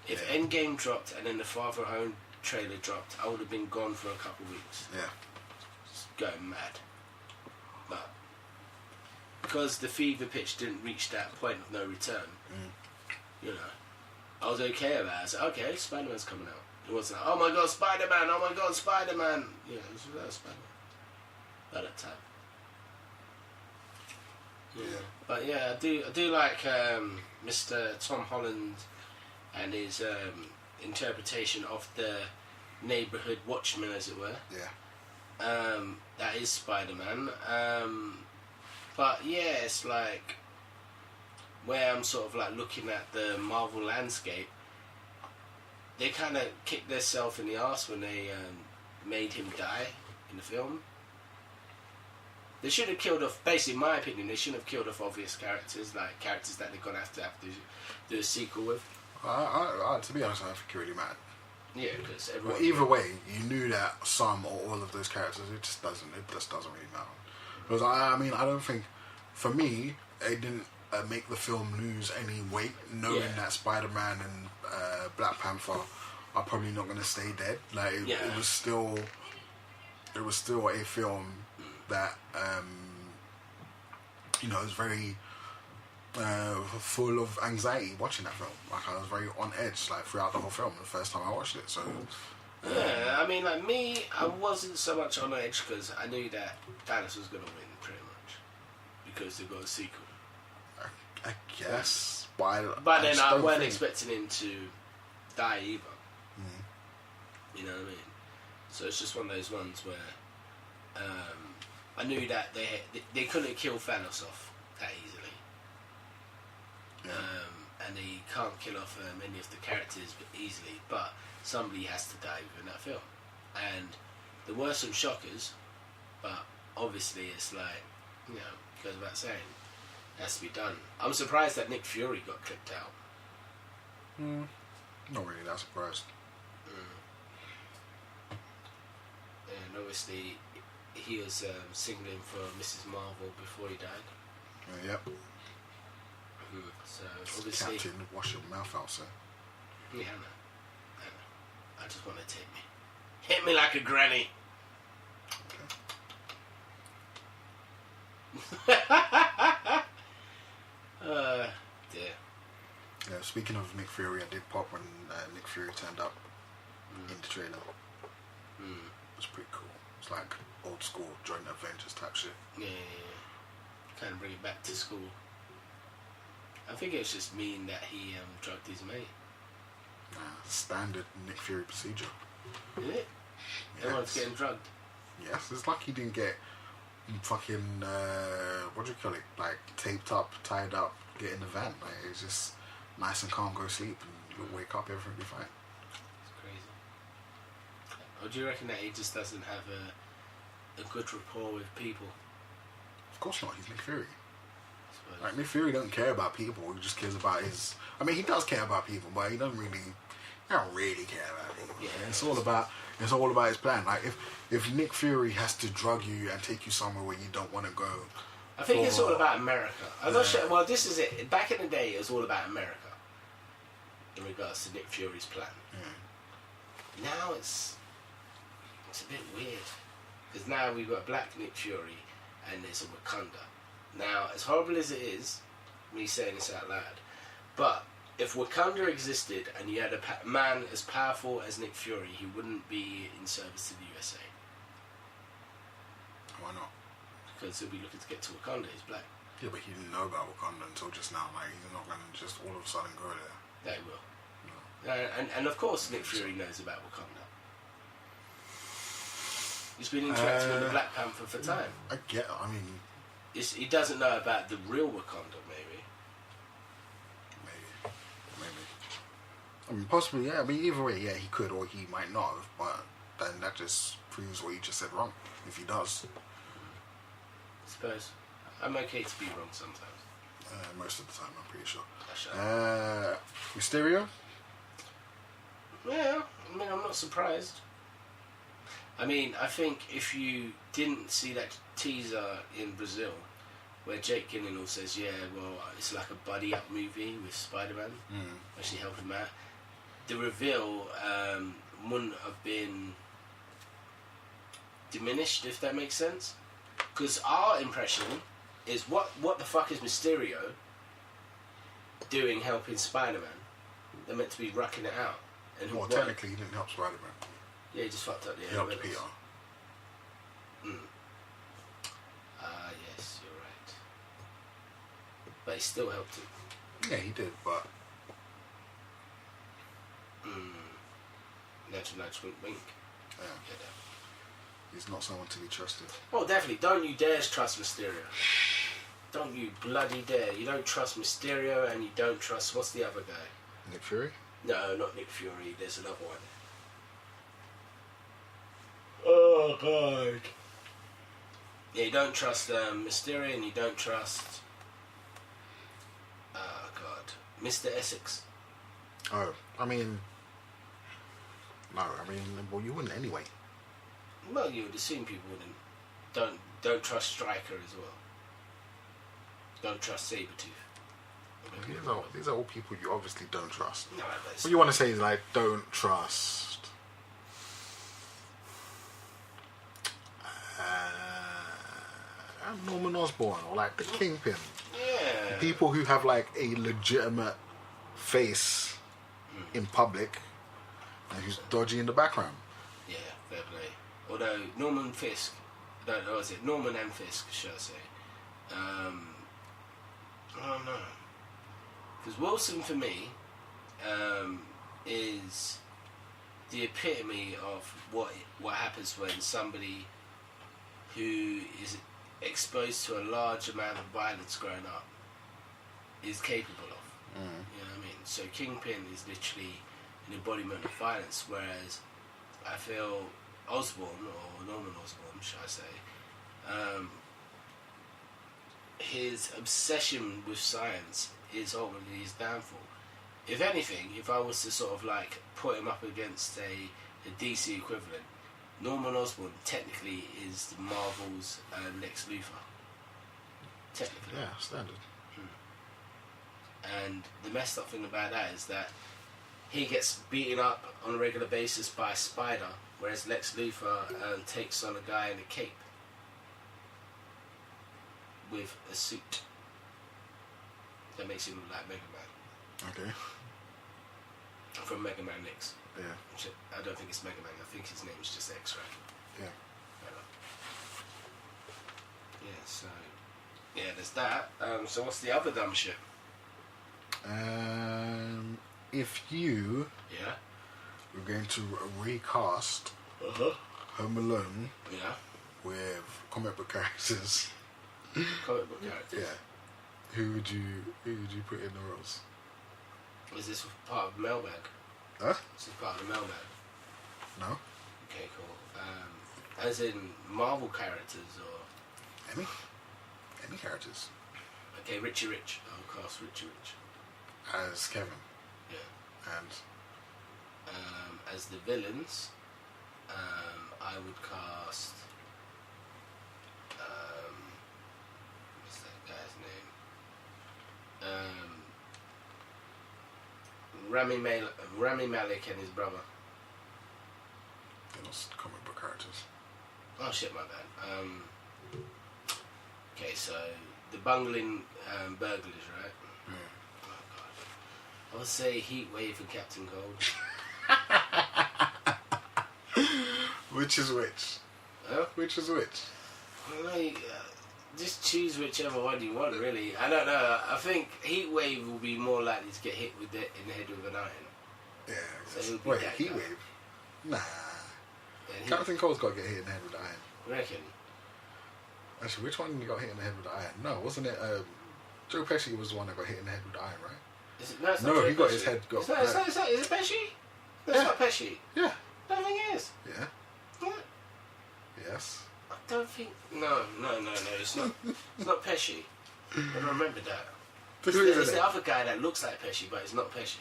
If Endgame dropped and then the Far From Home trailer dropped, I would have been gone for a couple of weeks. Yeah. Just going mad. But because the fever pitch didn't reach that point of no return, you know, I was okay with that. I said, okay, Spider-Man's coming out. It wasn't like, oh my god, Spider-Man, oh my god, Spider-Man. You know, it was Spider-Man. By that time. Yeah. But yeah, I do like Mr. Tom Holland and his interpretation of the neighborhood watchman, as it were. Yeah. That is Spider-Man. But yeah, it's like where I'm sort of like looking at the Marvel landscape. They kind of kicked themselves in the arse when they made him die in the film. They should have killed off, basically in my opinion, they shouldn't have killed off obvious characters, like characters that they're going to have to do a sequel with. To be honest, I don't think it really mattered. Yeah, because everyone... Well, either way, you knew that some or all of those characters, it just doesn't really matter. Because, I mean, I don't think, for me, it didn't make the film lose any weight, knowing that Spider-Man and Black Panther are probably not going to stay dead. Like, it was still a film that you know, is very full of anxiety watching that film. Like, I was very on edge like throughout the whole film the first time I watched it. So yeah, I mean, like me, I wasn't so much on edge because I knew that Thanos was going to win pretty much because they got a sequel. I guess, but then I wasn't expecting him to die either. You know what I mean? So it's just one of those ones where I knew that they couldn't kill Thanos off that easily. And they can't kill off many of the characters easily, but somebody has to die within that film. And there were some shockers, but obviously it's like, you know, goes without saying, it has to be done. I'm surprised that Nick Fury got clipped out. Not really that surprised. And obviously he was singling for Mrs. Marvel before he died. Yep. So obviously, Captain, wash your mouth out, sir. Yeah, I know. I just want to take me. Hit me like a granny. Okay. Dear. Yeah, speaking of Nick Fury, I did pop when Nick Fury turned up in the trailer. It was pretty cool. It's like old school Joint Avengers type shit. Yeah. Kind of bring it back to school. I think it's just mean that he drugged his mate. Nah, standard Nick Fury procedure. Is it? Yes. Everyone's getting drugged. Yes, it's like he didn't get fucking, what do you call it? Like taped up, tied up, get in the van. Like, it's just nice and calm, go sleep, and you'll wake up, everything will be fine. It's crazy. Or do you reckon that he just doesn't have a good rapport with people? Of course not, he's Nick Fury. Like, Nick Fury don't care about people, he just cares about his... I mean, he does care about people, but he don't really care about people. Yeah, it's all about his plan. Like, if Nick Fury has to drug you and take you somewhere where you don't want to go... I think it's all about America. I'm not sure... Well, this is it. Back in the day, it was all about America. In regards to Nick Fury's plan. Now it's a bit weird. Because now we've got Black Nick Fury and there's a Wakanda. Now, as horrible as it is, me saying this out loud, but if Wakanda existed and you had a man as powerful as Nick Fury, he wouldn't be in service to the USA. Why not? Because he'll be looking to get to Wakanda, he's black. Yeah, but he didn't know about Wakanda until just now. Like, he's not going to just all of a sudden go there. They will. No. And of course Nick Fury knows about Wakanda. He's been interacting with the Black Panther for time. I mean... He doesn't know about the real Wakanda, maybe. I mean, possibly, yeah. I mean, either way, yeah, he could or he might not have, but then that just proves what he just said wrong, if he does. I suppose. I'm okay to be wrong sometimes. Most of the time, I'm pretty sure. Mysterio? Yeah, I mean, I'm not surprised. I mean, I think if you didn't see that teaser in Brazil, where Jake Gyllenhaal says, yeah, well, it's like a buddy-up movie with Spider-Man, actually helping him out, the reveal wouldn't have been diminished, if that makes sense. Because our impression is what the fuck is Mysterio doing helping Spider-Man? They're meant to be rucking it out. And well, technically he didn't help Spider-Man. Yeah, he just fucked up the He helped Peter. Yes, you're right. But he still helped him. Yeah, he did, but... Nudge, wink, wink. Yeah. He's not someone to be trusted. Well, definitely. Don't you dare trust Mysterio. Don't you bloody dare. You don't trust Mysterio and you don't trust... What's the other guy? Nick Fury? No, not Nick Fury. There's another one. Oh, God. Yeah, you don't trust Mysterio and you don't trust... Oh, God. Mr. Essex. Oh, I mean... No, I mean, well, you wouldn't anyway. Well, you would assume people wouldn't. Don't trust Stryker as well. Don't trust Sabretooth. These are all people you obviously don't trust. No, what you want to say is like, don't trust... Norman Osborn or like the Kingpin. Yeah. People who have like a legitimate face in public and who's dodgy in the background. Yeah, fair play. Although Norman Fisk, was it Norman and Fisk, should I say? I don't know. Because Wilson for me is the epitome of what happens when somebody who is exposed to a large amount of violence growing up is capable of. You know what I mean? So Kingpin is literally an embodiment of violence, whereas I feel Osborn, or Norman Osborn, should I say, his obsession with science is ultimately his downfall. If anything, if I was to sort of like put him up against a DC equivalent, Norman Osborn technically is Marvel's Lex Luthor. Technically. Yeah, standard. And the messed up thing about that is that he gets beaten up on a regular basis by a spider, whereas Lex Luthor takes on a guy in a cape with a suit that makes him look like Mega Man. Okay. From Mega Man X. Yeah. I don't think it's Mega Man. I think his name is just X-Ray. Yeah. Yeah, so... Yeah, there's that. So what's the other dumb shit? If you Yeah. were going to recast Home Alone with comic book characters, Comic book characters. yeah, who would you put in the roles? Is this part of the mailbag? Huh? Is this part of the mailbag? No. Okay, cool. As in Marvel characters or... Any characters. Okay, Richie Rich. I'll cast Richie Rich. As Kevin. Yeah. And as the villains, I would cast... what's that guy's name? Rami Malek and his brother. they're not comic book characters. Oh shit, my bad. Okay, so the bungling burglars, right? Yeah. Oh god. I would say Heatwave and Captain Cold. Which is which? Huh? Which is which? Well, just choose whichever one you want, really. I don't know. I think Heatwave will be more likely to get hit with it in the head with an iron. Yeah. So Wait, that Heatwave? guy. Nah. And Captain Cole's got to get hit in the head with the iron. You reckon? Actually, which one got hit in the head with the iron? No, wasn't it? Joe Pesci was the one that got hit in the head with the iron, right? Is it, no, it's No, not he Joe got Pesci. his head got. Is it Pesci? No, Yeah. it's not Pesci. Yeah. I don't think it is. Yeah. What? Yes. I don't think. No. It's not. It's not Pesci. I don't remember that. Who is It's it? the other guy that looks like Pesci, but it's not Pesci.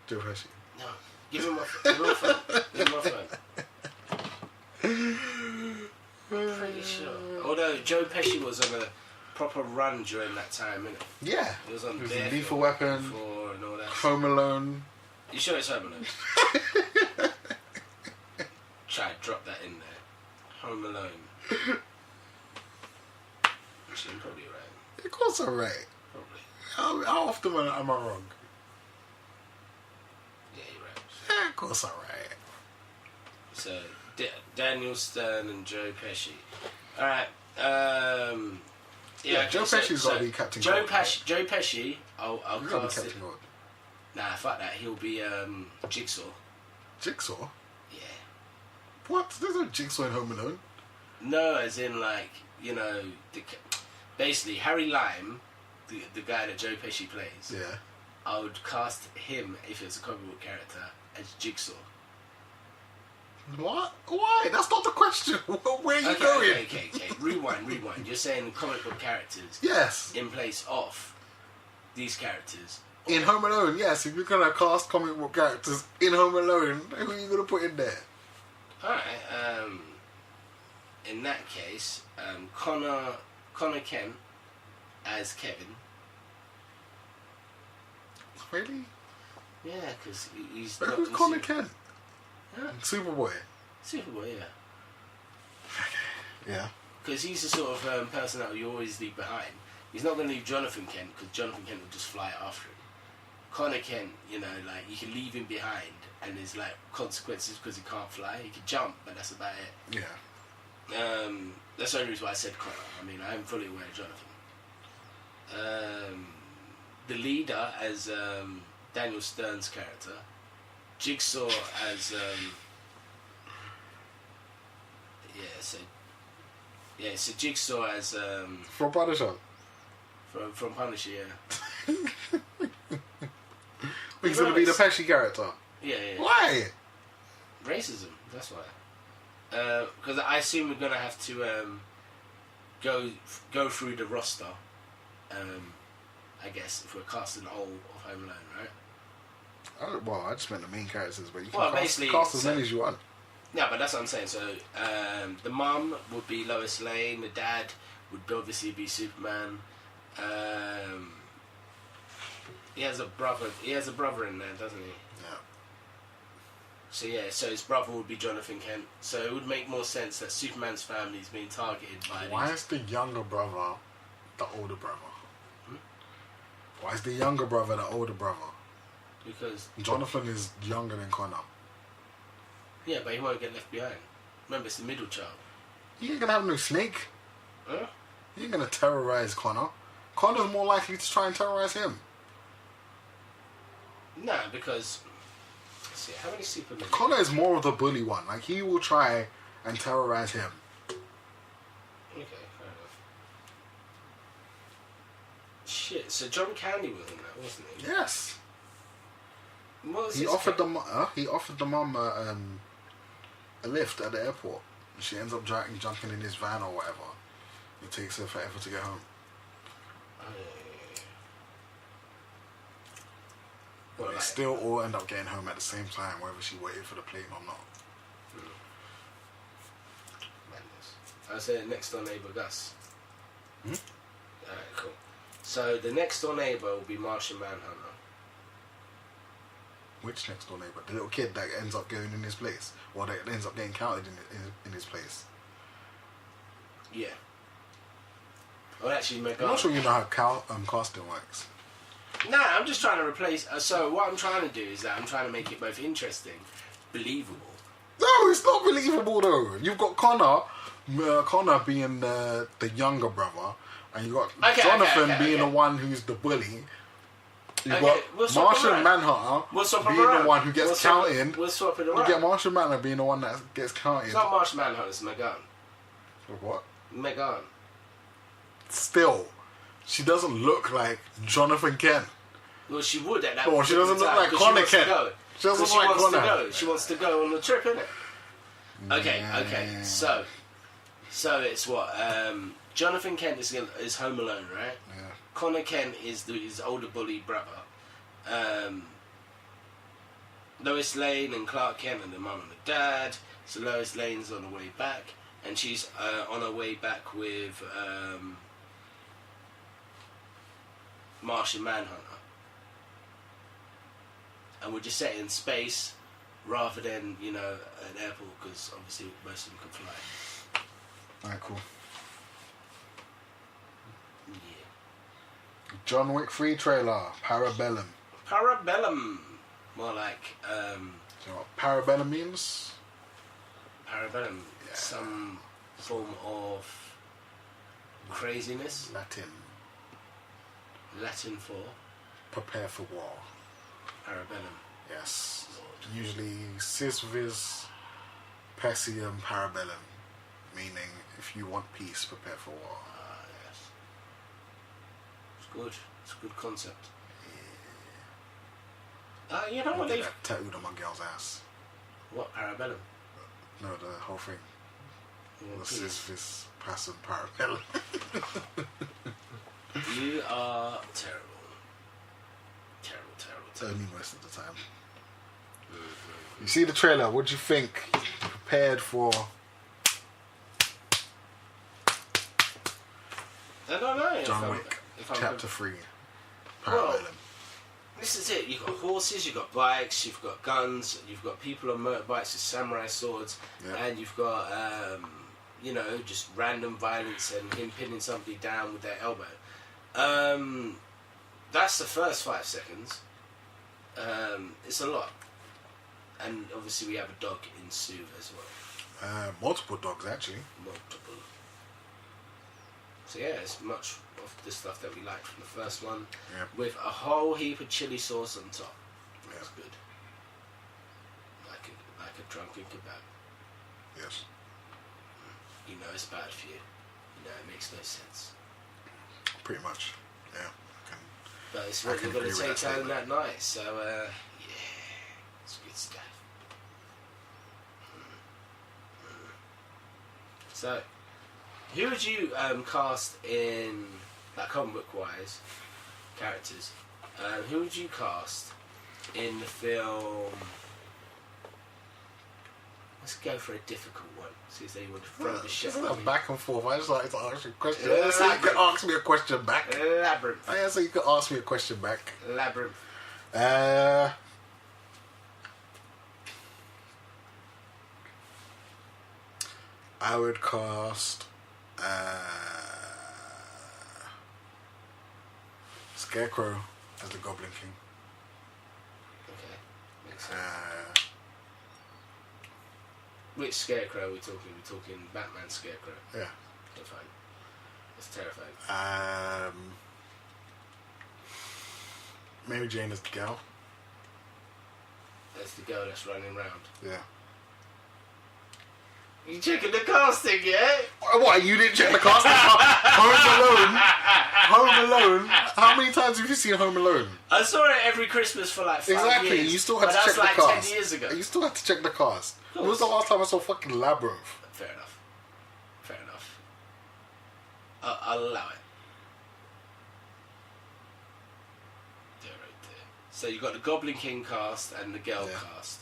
Joe Pesci. No. Give him my phone. Give him my phone. Pretty sure. Although Joe Pesci was on a proper run during that time, innit? Yeah. He was on It was Bear Lethal Film Weapon, before and all that. Home Alone. You sure it's Home Alone? Try to drop that in there. Home Alone. course I'm right. Probably. How often am I wrong? Yeah, you're right. Yeah, of course I'm right. So, Daniel Stern and Joe Pesci. Alright, yeah, okay, Joe Pesci's got to be Captain Gold. Joe Pesci, I'll cast it. Gold. Nah, fuck that. He'll be Jigsaw. Jigsaw? Yeah. What? There's no Jigsaw in Home Alone. No, as in like, you know, basically Harry Lime, the guy that Joe Pesci plays. Yeah. I would cast him, if it was a comic book character, as Jigsaw. What? Why? That's not the question. Where are you going? Okay. Rewind. You're saying comic book characters. Yes. In place of these characters. In Home Alone, yes. If you're going to cast comic book characters in Home Alone, who are you going to put in there? Alright, in that case, Connor Kent as Kevin. Really? Yeah, because he's... But who's Connor Kent? Huh? Superboy. Superboy, yeah. Yeah. Because he's the sort of person that you always leave behind. He's not going to leave Jonathan Kent, because Jonathan Kent will just fly after him. Connor Kent, you know, like, you can leave him behind, and there's, like, consequences because he can't fly. He can jump, but that's about it. Yeah. That's the only reason why I said Connor. I mean, I am fully aware of Jonathan. The leader as Daniel Stern's character. Jigsaw as so Jigsaw as From Punisher. from Punisher, yeah. He's going to be the Pesci character. Yeah. Why? Racism. That's why. Because I assume we're gonna have to go through the roster. I guess if we're casting all of Home Alone, right? I just meant the main characters, but you can basically, cast as many as you want. Yeah, but that's what I'm saying. So the mum would be Lois Lane. The dad would obviously be Superman. He has a brother. He has a brother in there, doesn't he? Yeah. So his brother would be Jonathan Kent. So it would make more sense that Superman's family is being targeted by. Why is the younger brother the older brother? Why is the younger brother the older brother? Because Jonathan is younger than Connor. Yeah, but he won't get left behind. Remember, it's the middle child. He ain't gonna have no snake. Huh? He ain't gonna terrorize Connor. Connor's more likely to try and terrorize him. Nah, because... Let's see, how many Supermen... Connor is more of the bully one. Like, he will try and terrorize him. Okay, fair enough. Shit, so John Candy was in that, wasn't he? Yes. What was He offered the mum a lift at the airport. And she ends up jumping in his van or whatever. It takes her forever to get home. Well, They still all end up getting home at the same time, whether she waited for the plane or not. Madness. I say next door neighbour Gus. Hmm? Alright, cool. So the next door neighbour will be Martian Manhunter. Which next door neighbour? The little kid that ends up going in his place, or that ends up getting counted in his place. Yeah. Well, actually, I'm not sure you know how casting works. Nah, I'm just trying to replace. So what I'm trying to do is that I'm trying to make it both interesting, believable. No, it's not believable though. You've got Connor being the younger brother, and you got Jonathan being the one who's the bully. You've got Martian Manhunter being the one who gets counted. We'll swap it around. You get Martian Manhunter being the one that gets counted. It's not Martian Manhunter, it's Megan. What? Megan. Still, she doesn't look like Jonathan Kent. Well, she would at that point. She doesn't look like Connor Kent. She doesn't look like Connor. She wants to go on the trip, innit? Okay. So it's what? Jonathan Kent is Home Alone, right? Yeah. Connor Kent is his older bully brother. Lois Lane and Clark Kent and the mum and the dad. So Lois Lane's on her way back, and she's on her way back with Martian Manhunter. And we're just set in space rather than, an airport, because obviously most of them can fly. Alright, cool. Yeah. John Wick 3 trailer, Parabellum. Parabellum. More like, Do you know what Parabellum means? Parabellum. Yeah. Some form of craziness. Latin for? Prepare for war. Parabellum. Yes. Lord. Usually, sis vis pessium parabellum. Meaning, if you want peace, prepare for war. Ah, yes. It's good. It's a good concept. Yeah. You know what they've tattooed on my girl's ass. What, Parabellum? No, the whole thing. The peace. sis vis pessium parabellum. You are terrible. Terrible. Only most of the time. You see the trailer, what do you think? Prepared for... I don't know. John Wick, Chapter 3, Parabellum. Well, this is it. You've got horses, you've got bikes, you've got guns, you've got people on motorbikes with samurai swords, and you've got, just random violence and him pinning somebody down with their elbow. That's the first 5 seconds. It's a lot. And obviously we have a dog in Sue as well. Multiple dogs, actually. Multiple. So yeah, it's much of the stuff that we liked from the first one, with a whole heap of chili sauce on top. That's good. Like a drunken kebab. Yes. You know it's bad for you. You know it makes no sense. Pretty much. Yeah. But it's what you're going to take home that night. So it's good stuff. So, who would you cast in, like comic book wise, characters? Who would you cast in the film? Let's go for a difficult one. See if they want to throw the shit. It's not back and forth. I just like to ask you a question. Labyrinth. So you can ask me a question back. Labyrinth. Yeah, so you can ask me a question back. Labyrinth. I would cast Scarecrow as the Goblin King. Okay, makes sense. Which Scarecrow are we talking? We're talking Batman Scarecrow. Yeah. Okay, fine. That's terrifying. Mary Jane as the girl. That's the girl that's running around. Yeah. You checking the casting, yeah? What? You didn't check the casting? Home Alone. How many times have you seen Home Alone? I saw it every Christmas for like 5 years. Exactly. You still had to check the cast. That was like 10 years ago. You still had to check the cast. When was the last time I saw fucking Labyrinth? Fair enough. I'll allow it. There, right there. So you got the Goblin King cast and the girl cast.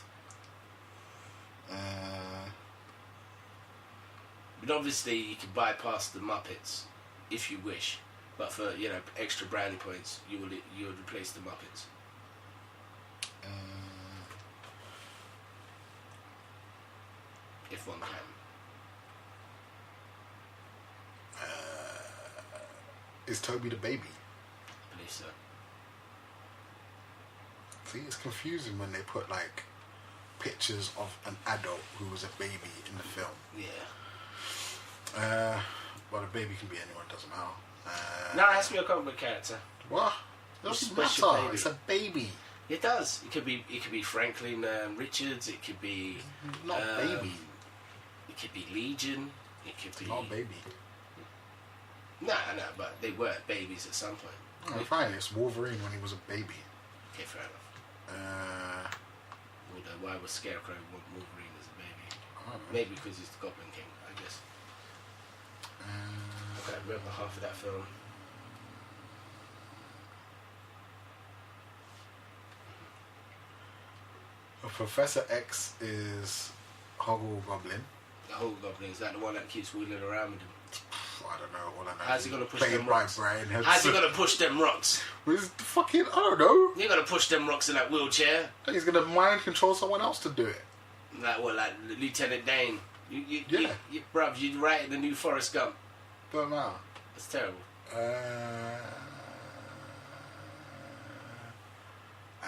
But obviously you can bypass the Muppets if you wish. But for extra brownie points, you would replace the Muppets. If one can. Is Toby the baby? I believe so. See, it's confusing when they put like pictures of an adult who was a baby in the film. Yeah. Well, a baby can be anyone, doesn't matter. No, it has to be a comic book character. What? It doesn't matter. Baby. It's a baby. It does. It could be Franklin Richards. It could be not baby. It could be Legion. It could be not baby. No, but they were babies at some point. Oh, fine. It's Wolverine when he was a baby. Okay, fair enough. Why was Scarecrow Wolverine as a baby? Maybe because he's the Goblin King, I guess. I can't remember half of that film. Professor X is Hobgoblin. The Hobgoblin, is that the one that keeps wheeling around with him? I don't know. All I know. How's he gonna push them rocks? How's he gonna push them rocks? Fucking, I don't know. You're gonna push them rocks in that wheelchair. He's gonna mind control someone else to do it. Like Lieutenant Dane. Bruv, you'd write in the new Forrest Gump. Don't know. It's terrible.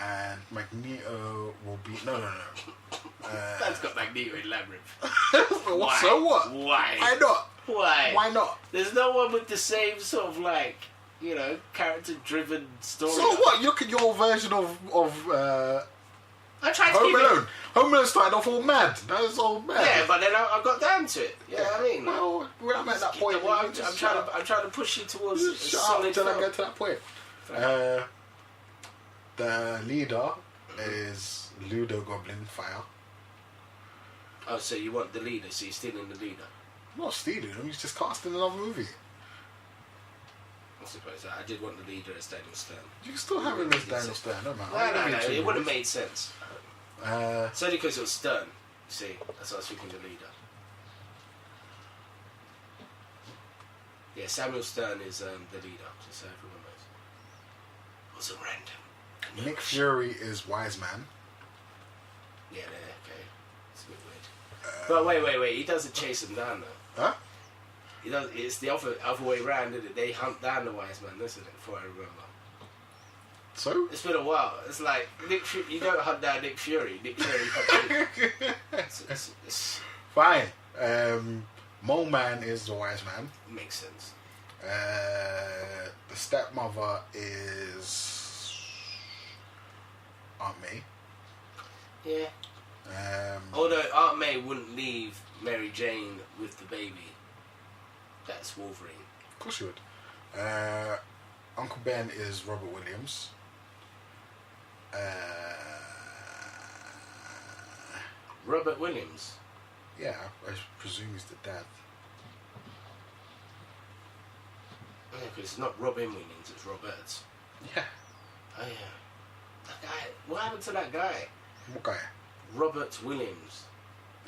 and Magneto will be no. That's got Magneto in Labyrinth. Why? So what? Why? Why not? Why? Why not? There's no one with the same sort of character-driven story. So what? Look at your version of I tried to Home keep Alone. Home Alone started off all mad. That was all mad. Yeah, but then I got down to it. Yeah, I mean. Well, when I'm at that point, I'm trying to push you towards a shut solid up until I film. get to that point. The leader is Ludo Goblin Fire. Oh, so you want the leader? So you're stealing the leader? I'm not stealing him. He's just casting another movie. I suppose I did want the leader as Daniel Stern. You can still have him as Daniel Stern, no matter. No. It would have made sense. It's only because it was Stern. You see, that's why I was thinking the leader. Yeah, Samuel Stern is the leader, just so everyone knows. It wasn't random. Nick Fury is Wise Man. Yeah, okay. It's a bit weird. But wait. He doesn't chase them down, though. Huh? He does. It's the other way round, isn't it? They hunt down the Wise Man, isn't it? Before I remember. So? It's been a while. It's like you don't hunt down Nick Fury. Nick Fury hunts you. It's Fine. Mole Man is the Wise Man. makes sense. The stepmother is Aunt May. Yeah. Although Aunt May wouldn't leave Mary Jane with the baby. That's Wolverine. Of course you would. Uncle Ben is Robert Williams. Robert Williams. Yeah, I presume he's the dad. Yeah, because it's not Robin Williams, it's Robert. Yeah. Oh yeah. That guy. What happened to that guy? What guy? Robert Williams.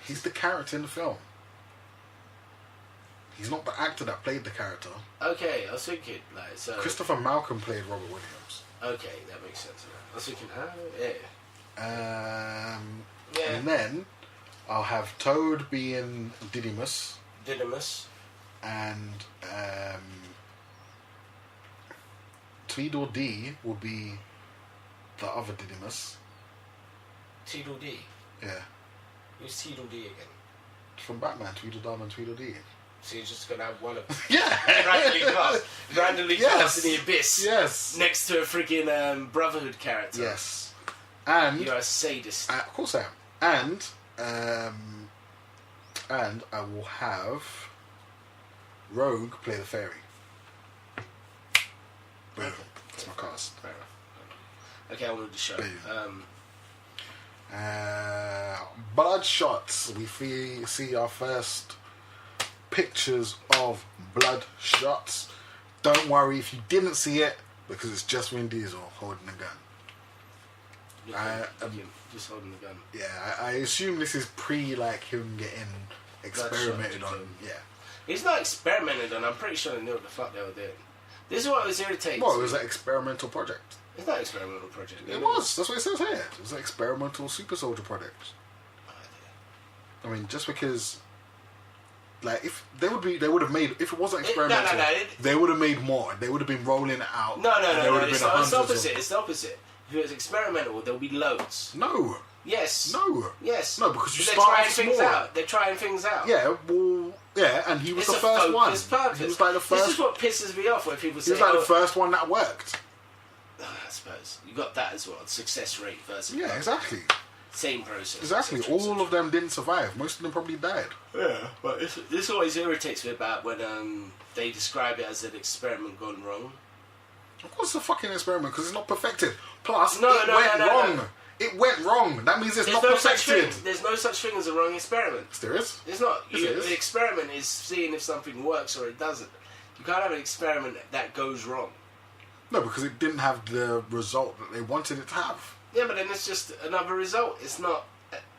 He's the character in the film. He's not the actor that played the character. Okay, I was thinking so. Christopher Malcolm played Robert Williams. Okay, that makes sense. I was thinking, Yeah. Yeah. And then I'll have Toad being Didymus. And Tweedledee will be the other Didymus. Tweedledee. Yeah. Who's Tweedledee again? From Batman, Tweedledum and Tweedledee. So you're just gonna have one of them. Yeah. randomly cast in the abyss. Yes. Next to a freaking Brotherhood character. Yes. And you're a sadist. of course I am. And I will have Rogue play the fairy. Boom. That's my cast. Fair enough. Okay, I wanted to show. Bloodshot. We see our first pictures of Bloodshot. Don't worry if you didn't see it, because it's just Vin Diesel holding a gun. Just holding the gun. Yeah, I assume this is pre him getting experimented on. Yeah. He's not experimented on. I'm pretty sure they knew what the fuck they were doing. This is what was irritating. Well, it was an experimental project. It's not an experimental project. It was. That's what it says here. It was an experimental super soldier project. I mean, just because, if they would have made, if it wasn't experimental, they would have made more. They would have been rolling it out. No. It's the opposite. It's the opposite. If it was experimental, there would be loads. No. Yes. No. Yes. No, because they're trying things out. They're trying things out. Yeah. Well. Yeah, and he was the first one. Purpose. He was the first. This is what pisses me off when people say. He was the first one that worked. I suppose you got that as well. Success rate versus. Yeah, exactly. Same process. Exactly. All of them didn't survive. Most of them probably died. Yeah, but this always irritates me about when they describe it as an experiment gone wrong. Of course, it's a fucking experiment because it's not perfected. Plus, it went wrong. It went wrong. That means it's not perfected. There's no such thing as a wrong experiment. Yes, there is. It's not. The experiment is seeing if something works or it doesn't. You can't have an experiment that goes wrong. No, because it didn't have the result that they wanted it to have. Yeah, but then it's just another result. It's not.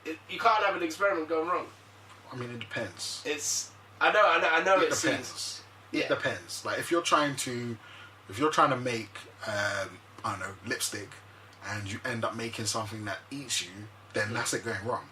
You can't have an experiment going wrong. I mean, it depends. I know. It depends. It depends. If you're trying to make, I don't know, lipstick, and you end up making something that eats you, then that's it going wrong.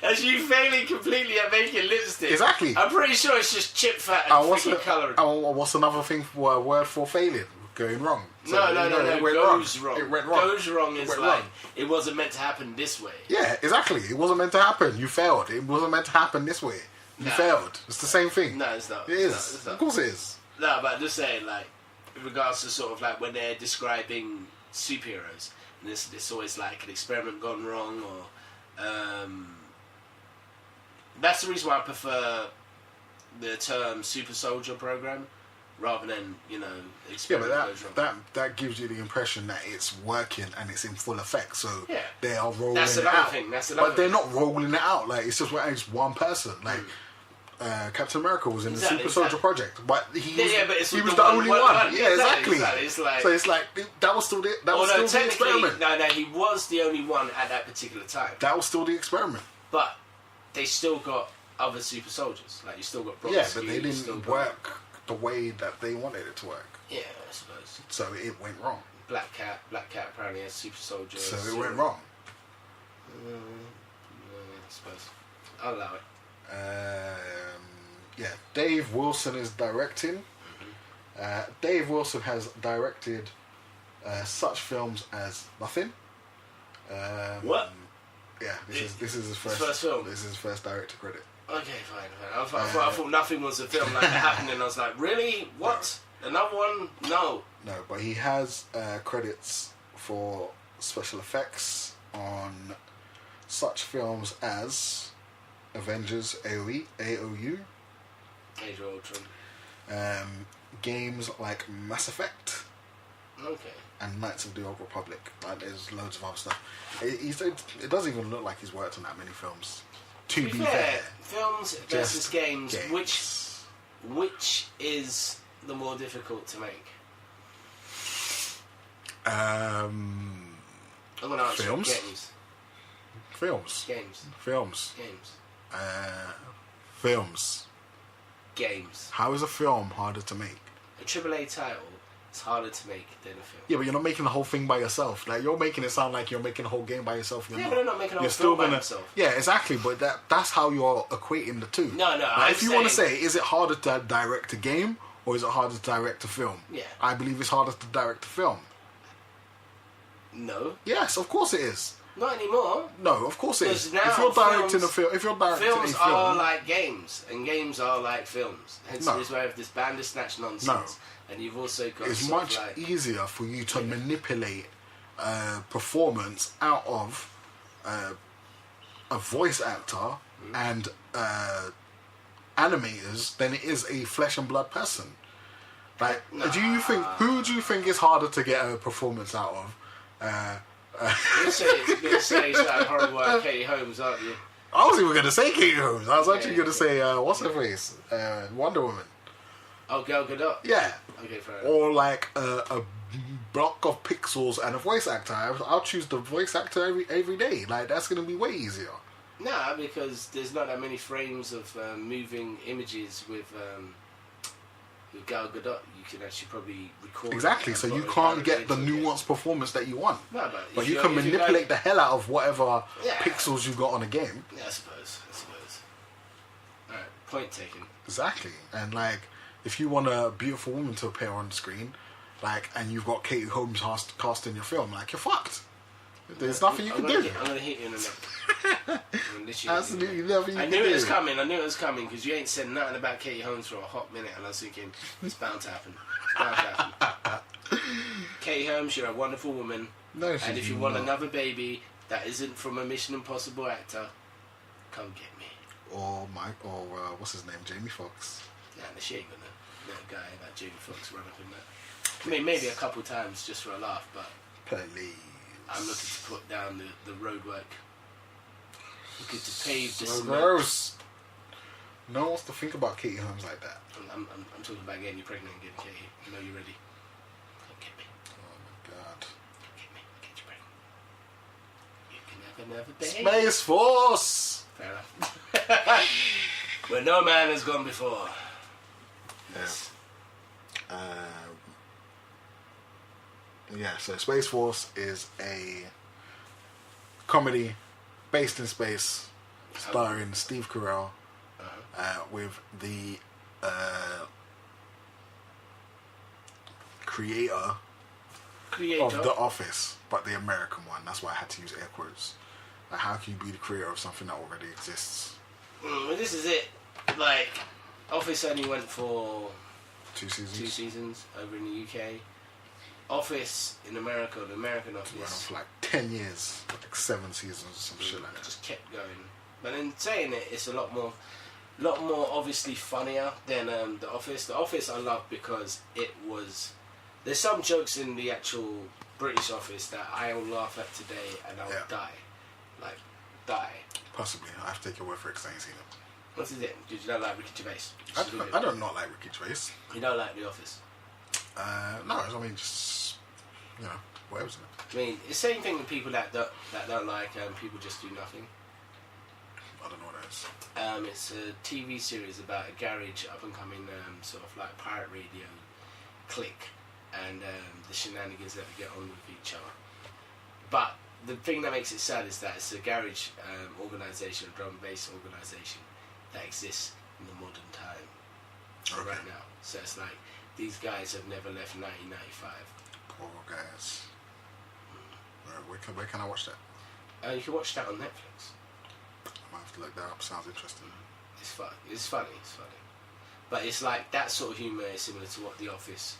As you failing completely at making lipstick. Exactly. I'm pretty sure it's just chip fat and freaking colouring. What's another thing for a word for failing? Going wrong. So, no. It went goes wrong. wrong. It went wrong. Goes wrong is like, wrong. It wasn't meant to happen this way. Yeah, exactly. It wasn't meant to happen. You failed. It wasn't meant to happen this way. You failed. It's the same thing. No, it's not. It is. Of course it is. No, but I'm just saying, like, in regards to sort of like when they're describing superheroes, and it's always like an experiment gone wrong, or that's the reason why I prefer the term super soldier program rather than experiment goes wrong. That gives you the impression that it's working and it's in full effect. So they are rolling That's it another out. thing. That's another but they're not rolling it out. Like it's just one person. Like. Captain America was in the Super Soldier Project, but he was the only one. Yeah, exactly. It's like, so it's like that was still the experiment. No, he was the only one at that particular time. That was still the experiment. But they still got other super soldiers. Like you still got. Yeah, but they didn't work the way that they wanted it to work. Yeah, I suppose. So it went wrong. Black Cat apparently has super soldiers. So it went wrong. I suppose. I'll allow it. Dave Wilson is directing. Dave Wilson has directed such films as Nothing. What? Yeah, this is his first film. This is his first director credit. Okay, fine. I thought Nothing was a film like that happening. And I was like, really? What? No. Another one? No. No, but he has credits for special effects on such films as Avengers AOU, Age of Ultron. Games like Mass Effect. Okay. And Knights of the Old Republic. Like, there's loads of other stuff. It doesn't even look like he's worked on that many films. To be fair, films versus games. Which is the more difficult to make? I'm gonna answer films. Games. Films. Games. Films. Games. Films. Games. How is a film harder to make? A AAA title is harder to make than a film. Yeah, but you're not making the whole thing by yourself. Like you're making it sound like you're making the whole game by yourself. But they're not making a whole film by themselves. Yeah, exactly. But that's how you're equating the two. No. Like, if you want to say, is it harder to direct a game or is it harder to direct a film? Yeah. I believe it's harder to direct a film. No. Yes, of course it is. Not anymore. No, of course it is. Now if you're directing a film, films are like games, and games are like films. Hence, this way of this Bandersnatch nonsense. No. And you've also got. It's much easier for you to manipulate performance out of a voice actor and animators than it is a flesh and blood person. Like, who do you think is harder to get a performance out of? You're going to say something horrible about Katie Holmes, aren't you? I wasn't even going to say Katie Holmes. I was actually going to say, what's her face? Wonder Woman. Oh, Gal Gadot? Yeah. Okay, fair enough. Or like a block of pixels and a voice actor. I'll choose the voice actor every day. Like, that's going to be way easier. Nah, because there's not that many frames of moving images with Gal Gadot. You can actually probably record. Exactly, so you can't get the nuanced performance that you want. No, but you can manipulate the hell out of whatever pixels you got on a game. Yeah, I suppose. Alright, point taken. Exactly, and like, if you want a beautiful woman to appear on the screen, like, and you've got Katie Holmes cast in your film, like, you're fucked. There's nothing you can do. I'm gonna hit you in the neck. Absolutely nothing you can do. I knew it was coming because you ain't said nothing about Katie Holmes for a hot minute, and I was thinking it's bound to happen. Katie Holmes, you're a wonderful woman. No, and if you want another baby that isn't from a Mission Impossible actor, come get me. Or what's his name, Jamie Foxx. Nah, she ain't gonna let a guy like Jamie Foxx run up in that. I mean, maybe a couple times just for a laugh, but please. I'm looking to put down the roadwork. Looking to pave the cement. Gross. No one wants to think about Katie Holmes like that. I'm talking about getting you pregnant and getting Katie. I know you're ready. Come get me. Oh my god. Come get me. Get you pregnant. You can have another baby. Space Force! Fair enough. Where no man has gone before. Yes. So Space Force is a comedy based in space starring Steve Carell, with the creator of The Office, but the American one. That's why I had to use air quotes. Like, how can you be the creator of something that already exists? Well, this is it. Like, Office only went for 2 seasons. 2 seasons over in the UK. Office in America, the American Office, went on for like 10 years, like 7 seasons, some shit like that. Just kept going. But in saying it, it's a lot more obviously funnier than The Office. The Office I love because it was. There's some jokes in the actual British Office that I will laugh at today and I'll die. Like, die. Possibly. I have to take your word for it because I ain't seen it. What is it? Did you not like Ricky Gervais? I don't not like Ricky Gervais. You don't like The Office? No, I mean, just, you know, whatever's in it. I mean, it's the same thing with people that don't like People Just Do Nothing. I don't know what that is. It's a TV series about a garage up-and-coming sort of like pirate radio clique and the shenanigans that they get on with each other. But the thing that makes it sad is that it's a garage organisation, a drum and bass organisation that exists in the modern time right now. So it's like these guys have never left 1995. Poor guys. Where can I watch that? You can watch that on Netflix. I might have to look that up. Sounds interesting. It's fun. It's funny. But it's like that sort of humour is similar to what The Office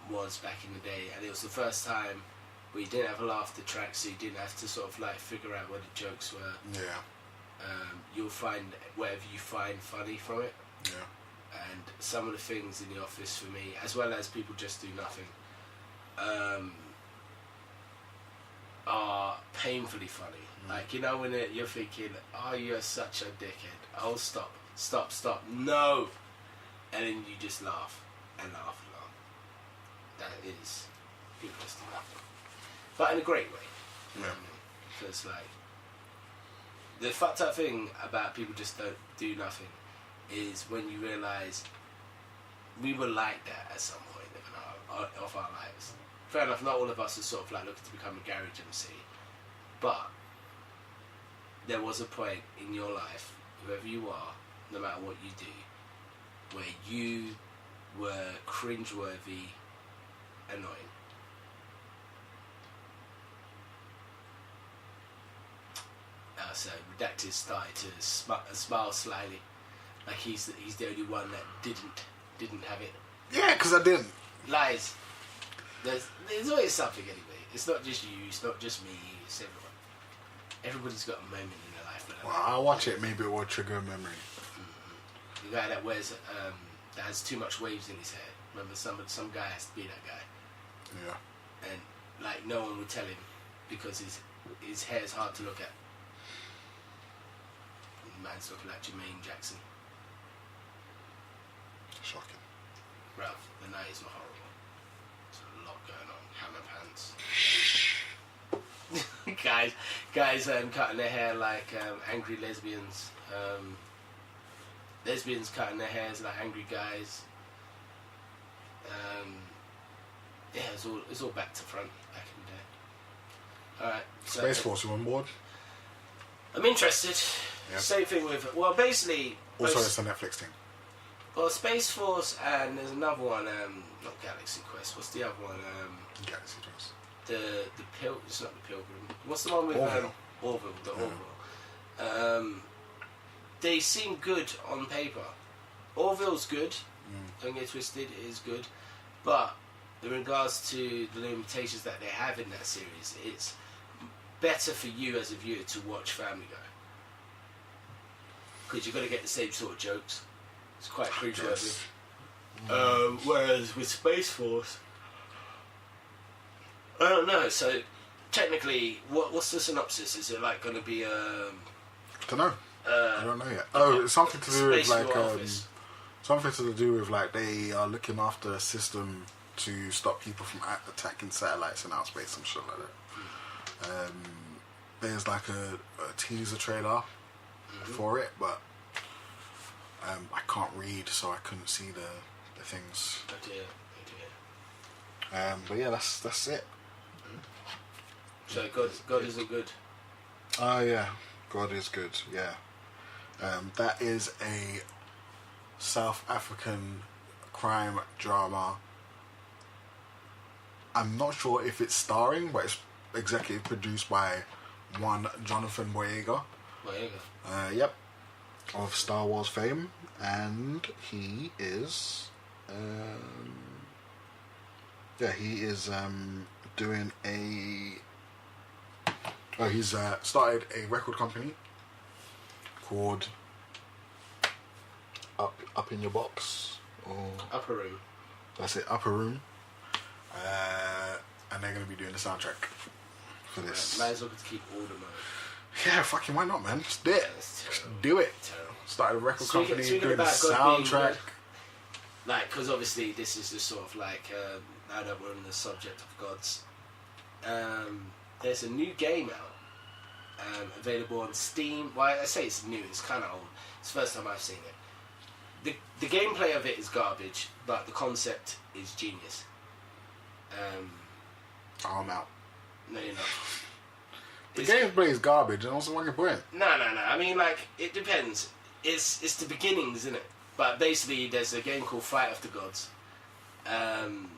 was back in the day, and it was the first time where you didn't have a laughter track, so you didn't have to sort of like figure out what the jokes were. Yeah. You'll find whatever you find funny from it. Yeah. And some of the things in The Office for me, as well as People Just Do Nothing, are painfully funny. Like, you know, when you're thinking, oh, you're such a dickhead. Oh, stop, no! And then you just laugh and laugh and laugh. That is People Just Do Nothing. But in a great way. You know what I mean? So it's like, the fucked up thing about People Just Don't Do Nothing is when you realise we were like that at some point of our lives. Fair enough, not all of us are sort of like looking to become a garage MC, but there was a point in your life, whoever you are, no matter what you do, where you were cringeworthy, annoying. So Redacted started to smile slyly, like he's the only one that didn't have it. Yeah, because I didn't. Lies. There's always something anyway. It's not just you. It's not just me. It's everyone. Everybody's got a moment in their life. Well, I'll watch it. Maybe it will trigger a memory. The guy that wears that has too much waves in his hair. Remember, some guy has to be that guy. Yeah. And like no one would tell him because his hair is hard to look at. The man's looking like Jermaine Jackson. Shocking. Bruv, the 90s were horrible. There's a lot going on. Hammer pants. guys cutting their hair like angry lesbians. Lesbians cutting their hairs like angry guys. Yeah, it's all back to front back in the day. Alright. So, Space Force, you on board? I'm interested. Yeah. Same thing with, well, basically. Also, it's a Netflix thing. Well, Space Force, and there's another one, not Galaxy Quest. What's the other one? Galaxy Quest. The it's not the Pilgrim. What's the one with Orville? Orville. They seem good on paper. Orville's good. Don't get twisted, it is good. But in regards to the limitations that they have in that series, it's better for you as a viewer to watch Family Guy. Because you've got to get the same sort of jokes. It's quite cringeworthy. Whereas with Space Force, I don't know. So technically, what's the synopsis? Is it like going to be I don't know. I don't know yet. Oh, it's something to do with like something to do with like they are looking after a system to stop people from attacking satellites in outer space, some shit like that. There's like a teaser trailer for it, but I can't read, so I couldn't see the things. Oh dear. But yeah, that's it. So God isn't good. Oh yeah. God is good. Yeah. That is a South African crime drama. I'm not sure if it's starring, but it's executive produced by one Jonathan Boyega. Yep. Of Star Wars fame. And he is... doing a... Oh, he's started a record company called Up in Your Box. Or Upper Room. That's it, Upper Room. And they're going to be doing the soundtrack for this. Might as well keep all the money. Yeah, fucking why not, man? Just do it. Just do it. Terrible. Started a record company, doing the God soundtrack. Like, because obviously this is just sort of like, now that we're on the subject of gods, there's a new game out, available on Steam. Well, I say it's new, it's kind of old. It's the first time I've seen it. The gameplay of it is garbage, but the concept is genius. I'm out. No, you're not. The gameplay is garbage, and also what's the point? No. I mean, like, it depends. It's the beginnings, isn't it? But basically, there's a game called Fight of the Gods. In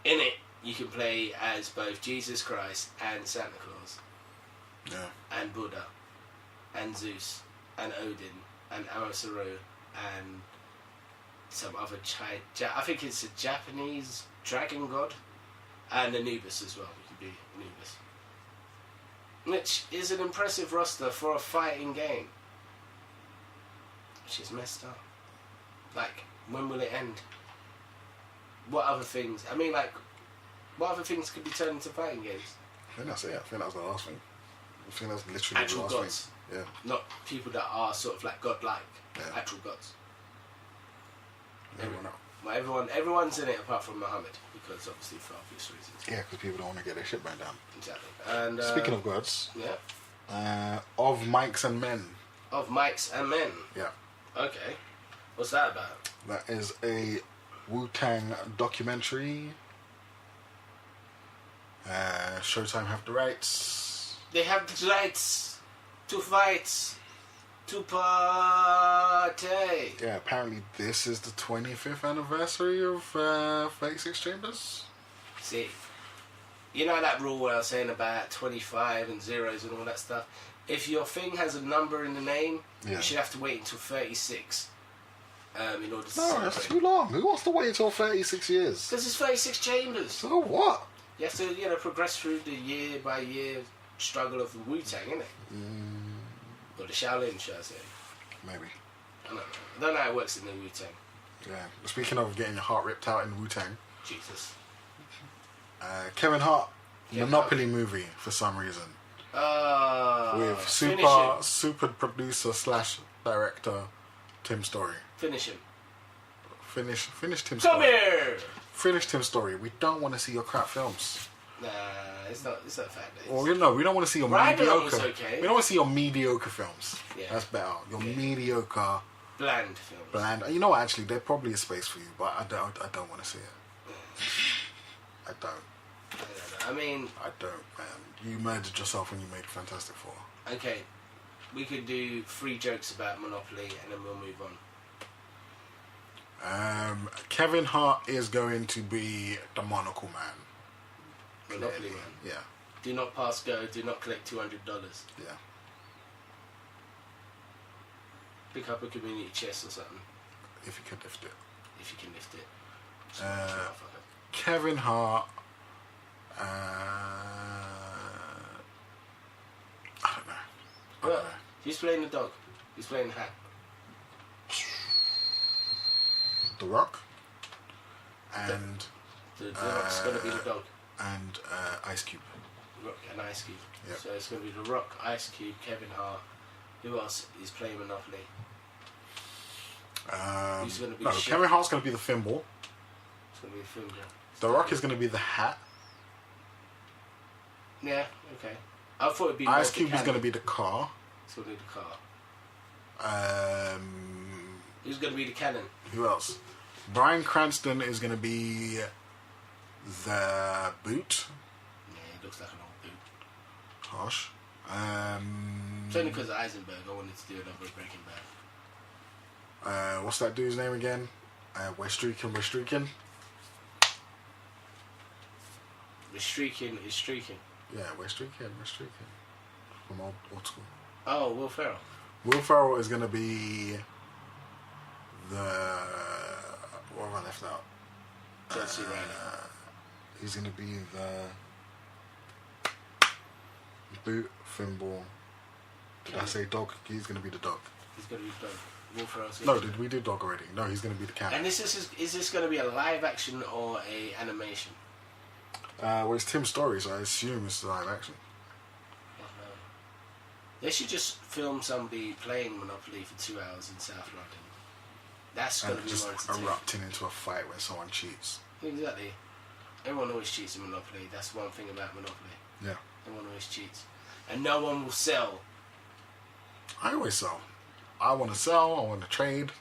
it, you can play as both Jesus Christ and Santa Claus. Yeah. And Buddha. And Zeus. And Odin. And Amasuro. And some other I think it's a Japanese dragon god. And Anubis as well. You can be Anubis. Which is an impressive roster for a fighting game. Which is messed up. Like, when will it end? What other things? I mean, like, what other things could be turned into fighting games? I think that's it. I think that was the last thing. I think that's literally actual the last gods. thing. Yeah. Not people that are sort of like godlike. Yeah. Actual gods. Everyone Everyone's in it apart from Muhammad, because obviously for obvious reasons. Yeah, because people don't want to get their shit burned down. Exactly. And speaking of gods, yeah. Of Mics and Men. Of Mics and Men. Yeah. Okay. What's that about? That is a Wu-Tang documentary. Showtime have the rights. They have the rights to fight, to party. Yeah, apparently this is the 25th anniversary of 36 Chambers. See, you know that rule where I was saying about 25 and zeros and all that stuff? If your thing has a number in the name, you should have to wait until 36 in order to celebrate. That's too long. Who wants to wait until 36 years? Because it's 36 chambers. So what? You have to, progress through the year by year struggle of the Wu-Tang, innit? Or the Shaolin, should I say? Maybe. I don't know how it works in the Wu-Tang. Yeah. Speaking of getting your heart ripped out in Wu-Tang. Jesus. Kevin Hart, Monopoly movie for some reason. With super producer / director Tim Story. Finish him. Finish Tim Story. Come here! Finish Tim Story. We don't want to see your crap films. Nah, it's not a fact. Well, we don't want to see your mediocre. Okay. We don't want to see your mediocre films. Yeah. That's better. Your mediocre, bland films. Bland. You know what? Actually, there probably is space for you, but I don't want to see it. I don't. I mean, I don't, man. You murdered yourself when you made Fantastic Four. Okay, we could do 3 jokes about Monopoly and then we'll move on. Kevin Hart is going to be the Monocle Man. Monopoly Man. Yeah. Do not pass go. Do not collect $200. Yeah. Pick up a community chest or something. If you can lift it. If you can lift it. Kevin Hart. I don't know. Who's playing the dog? Who's playing the hat? The Rock. And the Rock's going to be the dog. And Ice Cube. Rock and Ice Cube. Yep. So it's going to be The Rock, Ice Cube, Kevin Hart. Who else is playing Monopoly? Who's going to be Kevin Hart's going to be the thimble. It's going to be the thimble. The Rock is going to be the hat. Yeah, okay. I thought it'd be Ice Cube is going to be the car. It's going to be the car. Who's going to be the cannon? Who else? Bryan Cranston is going to be the boot. Yeah, he looks like an old boot. Harsh. It's only because of Eisenberg I wanted to do another Breaking Bad. What's that dude's name again? We're streaking. We're streaking is streaking. Yeah, we're streaking. From old school. Oh, Will Ferrell. Will Ferrell is going to be what have I left out? Chelsea Riley. He's going to be the boot, thimble. Did I say dog? He's going to be the dog. He's going to be the dog. Will Ferrell's No, did we do dog already? No, he's going to be the cat. And is this going to be a live action or a animation? Well, it's Tim's story, so I assume it's live action. They should just film somebody playing Monopoly for 2 hours in South London. That's going to be more entertaining. Erupting into a fight where someone cheats. Exactly. Everyone always cheats in Monopoly. That's one thing about Monopoly. Yeah. Everyone always cheats. And no one will sell. I always sell. I want to sell, I want to trade,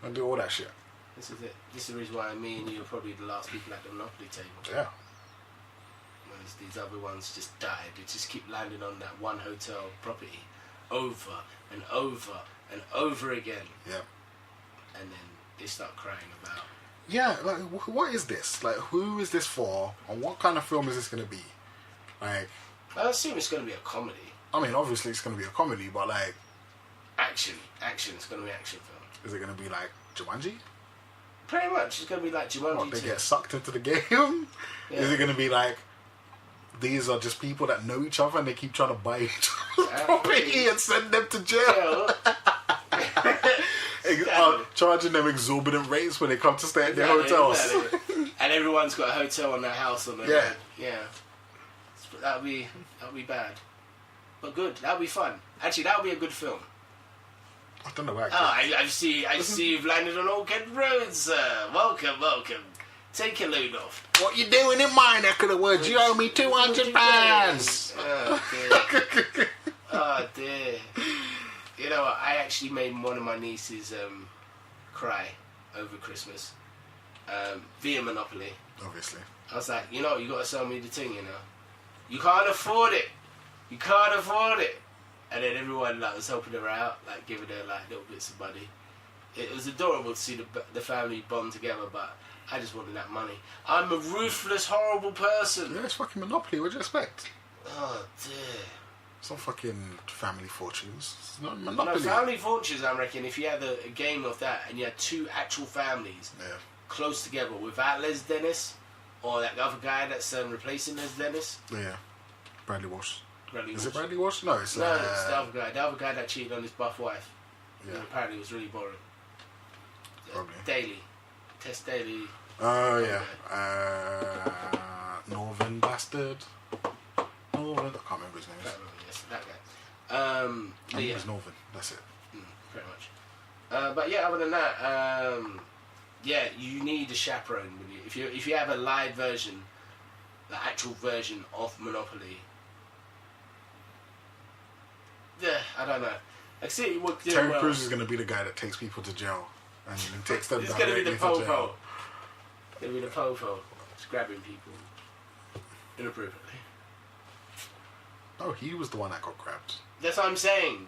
I do all that shit. This is it. This is the reason why me and you are probably the last people at the Monopoly table. Yeah. Whereas these other ones just died. They just keep landing on that one hotel property over and over and over again. Yeah. And then they start crying about... Yeah, like, what is this? Like, who is this for? And what kind of film is this going to be? Like... I assume it's going to be a comedy. I mean, obviously it's going to be a comedy, but like... Action. It's going to be an action film. Is it going to be like Jumanji? Pretty much. It's going to be like Jumanji. What, they 2. get sucked into the game? Yeah. Is it going to be like... These are just people that know each other and they keep trying to buy each other's property and send them to jail? Charging them exorbitant rates when they come to stay at their hotels. Exactly. And everyone's got a hotel on their house on their road. Yeah. That'll be bad. But good. That'll be fun. Actually, that'll be a good film. I don't know where I see you've landed on all good roads, sir. Welcome. Take your load off. What you doing in my neck of the woods? You owe me £200. Oh dear. You know what? I actually made one of my nieces cry over Christmas via Monopoly. Obviously. I was like, you know, you got to sell me the thing, you know. You can't afford it. And then everyone like was helping her out, like giving her like little bits of money. It was adorable to see the family bond together, but I just wanted that money. I'm a ruthless, horrible person. Yeah, it's fucking Monopoly. What do you expect? Oh dear. It's not fucking Family Fortunes. It's not Monopoly. No, Family Fortunes, I reckon, if you had a game of that and you had two actual families close together without Les Dennis or that other guy that's replacing Les Dennis. Yeah. Bradley Walsh. Is it Bradley Walsh? No, it's the other guy. The other guy that cheated on his buff wife. Yeah. And apparently it was really boring. Probably. Tess Daly. Oh, yeah. Northern Bastard. Northern. I can't remember his name. Yes, that guy. It's Northern. That's it. Pretty much. But yeah, other than that, yeah, you need a chaperone with you. If you have a live version, the actual version of Monopoly. Yeah, I don't know. I see it would do Terry Crews is going to be the guy that takes people to jail and takes them It's directly going to be the to jail. po-po. It's going to be the po-po. Just grabbing people inappropriately. Oh, he was the one that got grabbed. That's what I'm saying.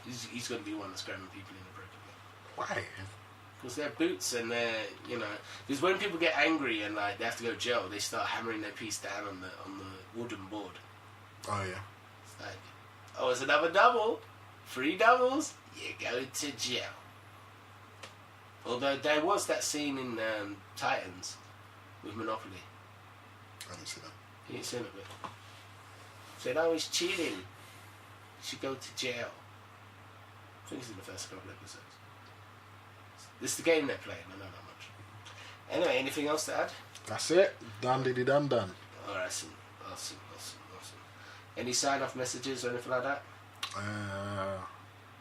He's going to be the one that's grabbing people inappropriately. Why? Because they're boots and they're, you know... Because when people get angry and like they have to go to jail, they start hammering their piece down on the wooden board. Oh, yeah. It's like, oh, it's another double. 3 doubles, you go to jail. Although there was that scene in Titans with Monopoly. I didn't see that. You didn't see it, but said, oh, he's cheating. You should go to jail. I think it's in the first couple episodes. This is the game they're playing, I know that much. Anyway, anything else to add? That's it. Done, diddy, done. Oh, awesome. Any sign-off messages or anything like that?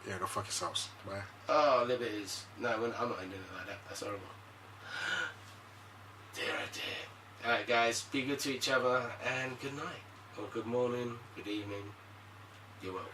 Yeah, go fuck yourselves. Bye. Oh, liberties. No, I'm not ending it like that. That's horrible. Dear, oh dear. Alright, guys, be good to each other, and good night. Or good morning, good evening. You're welcome.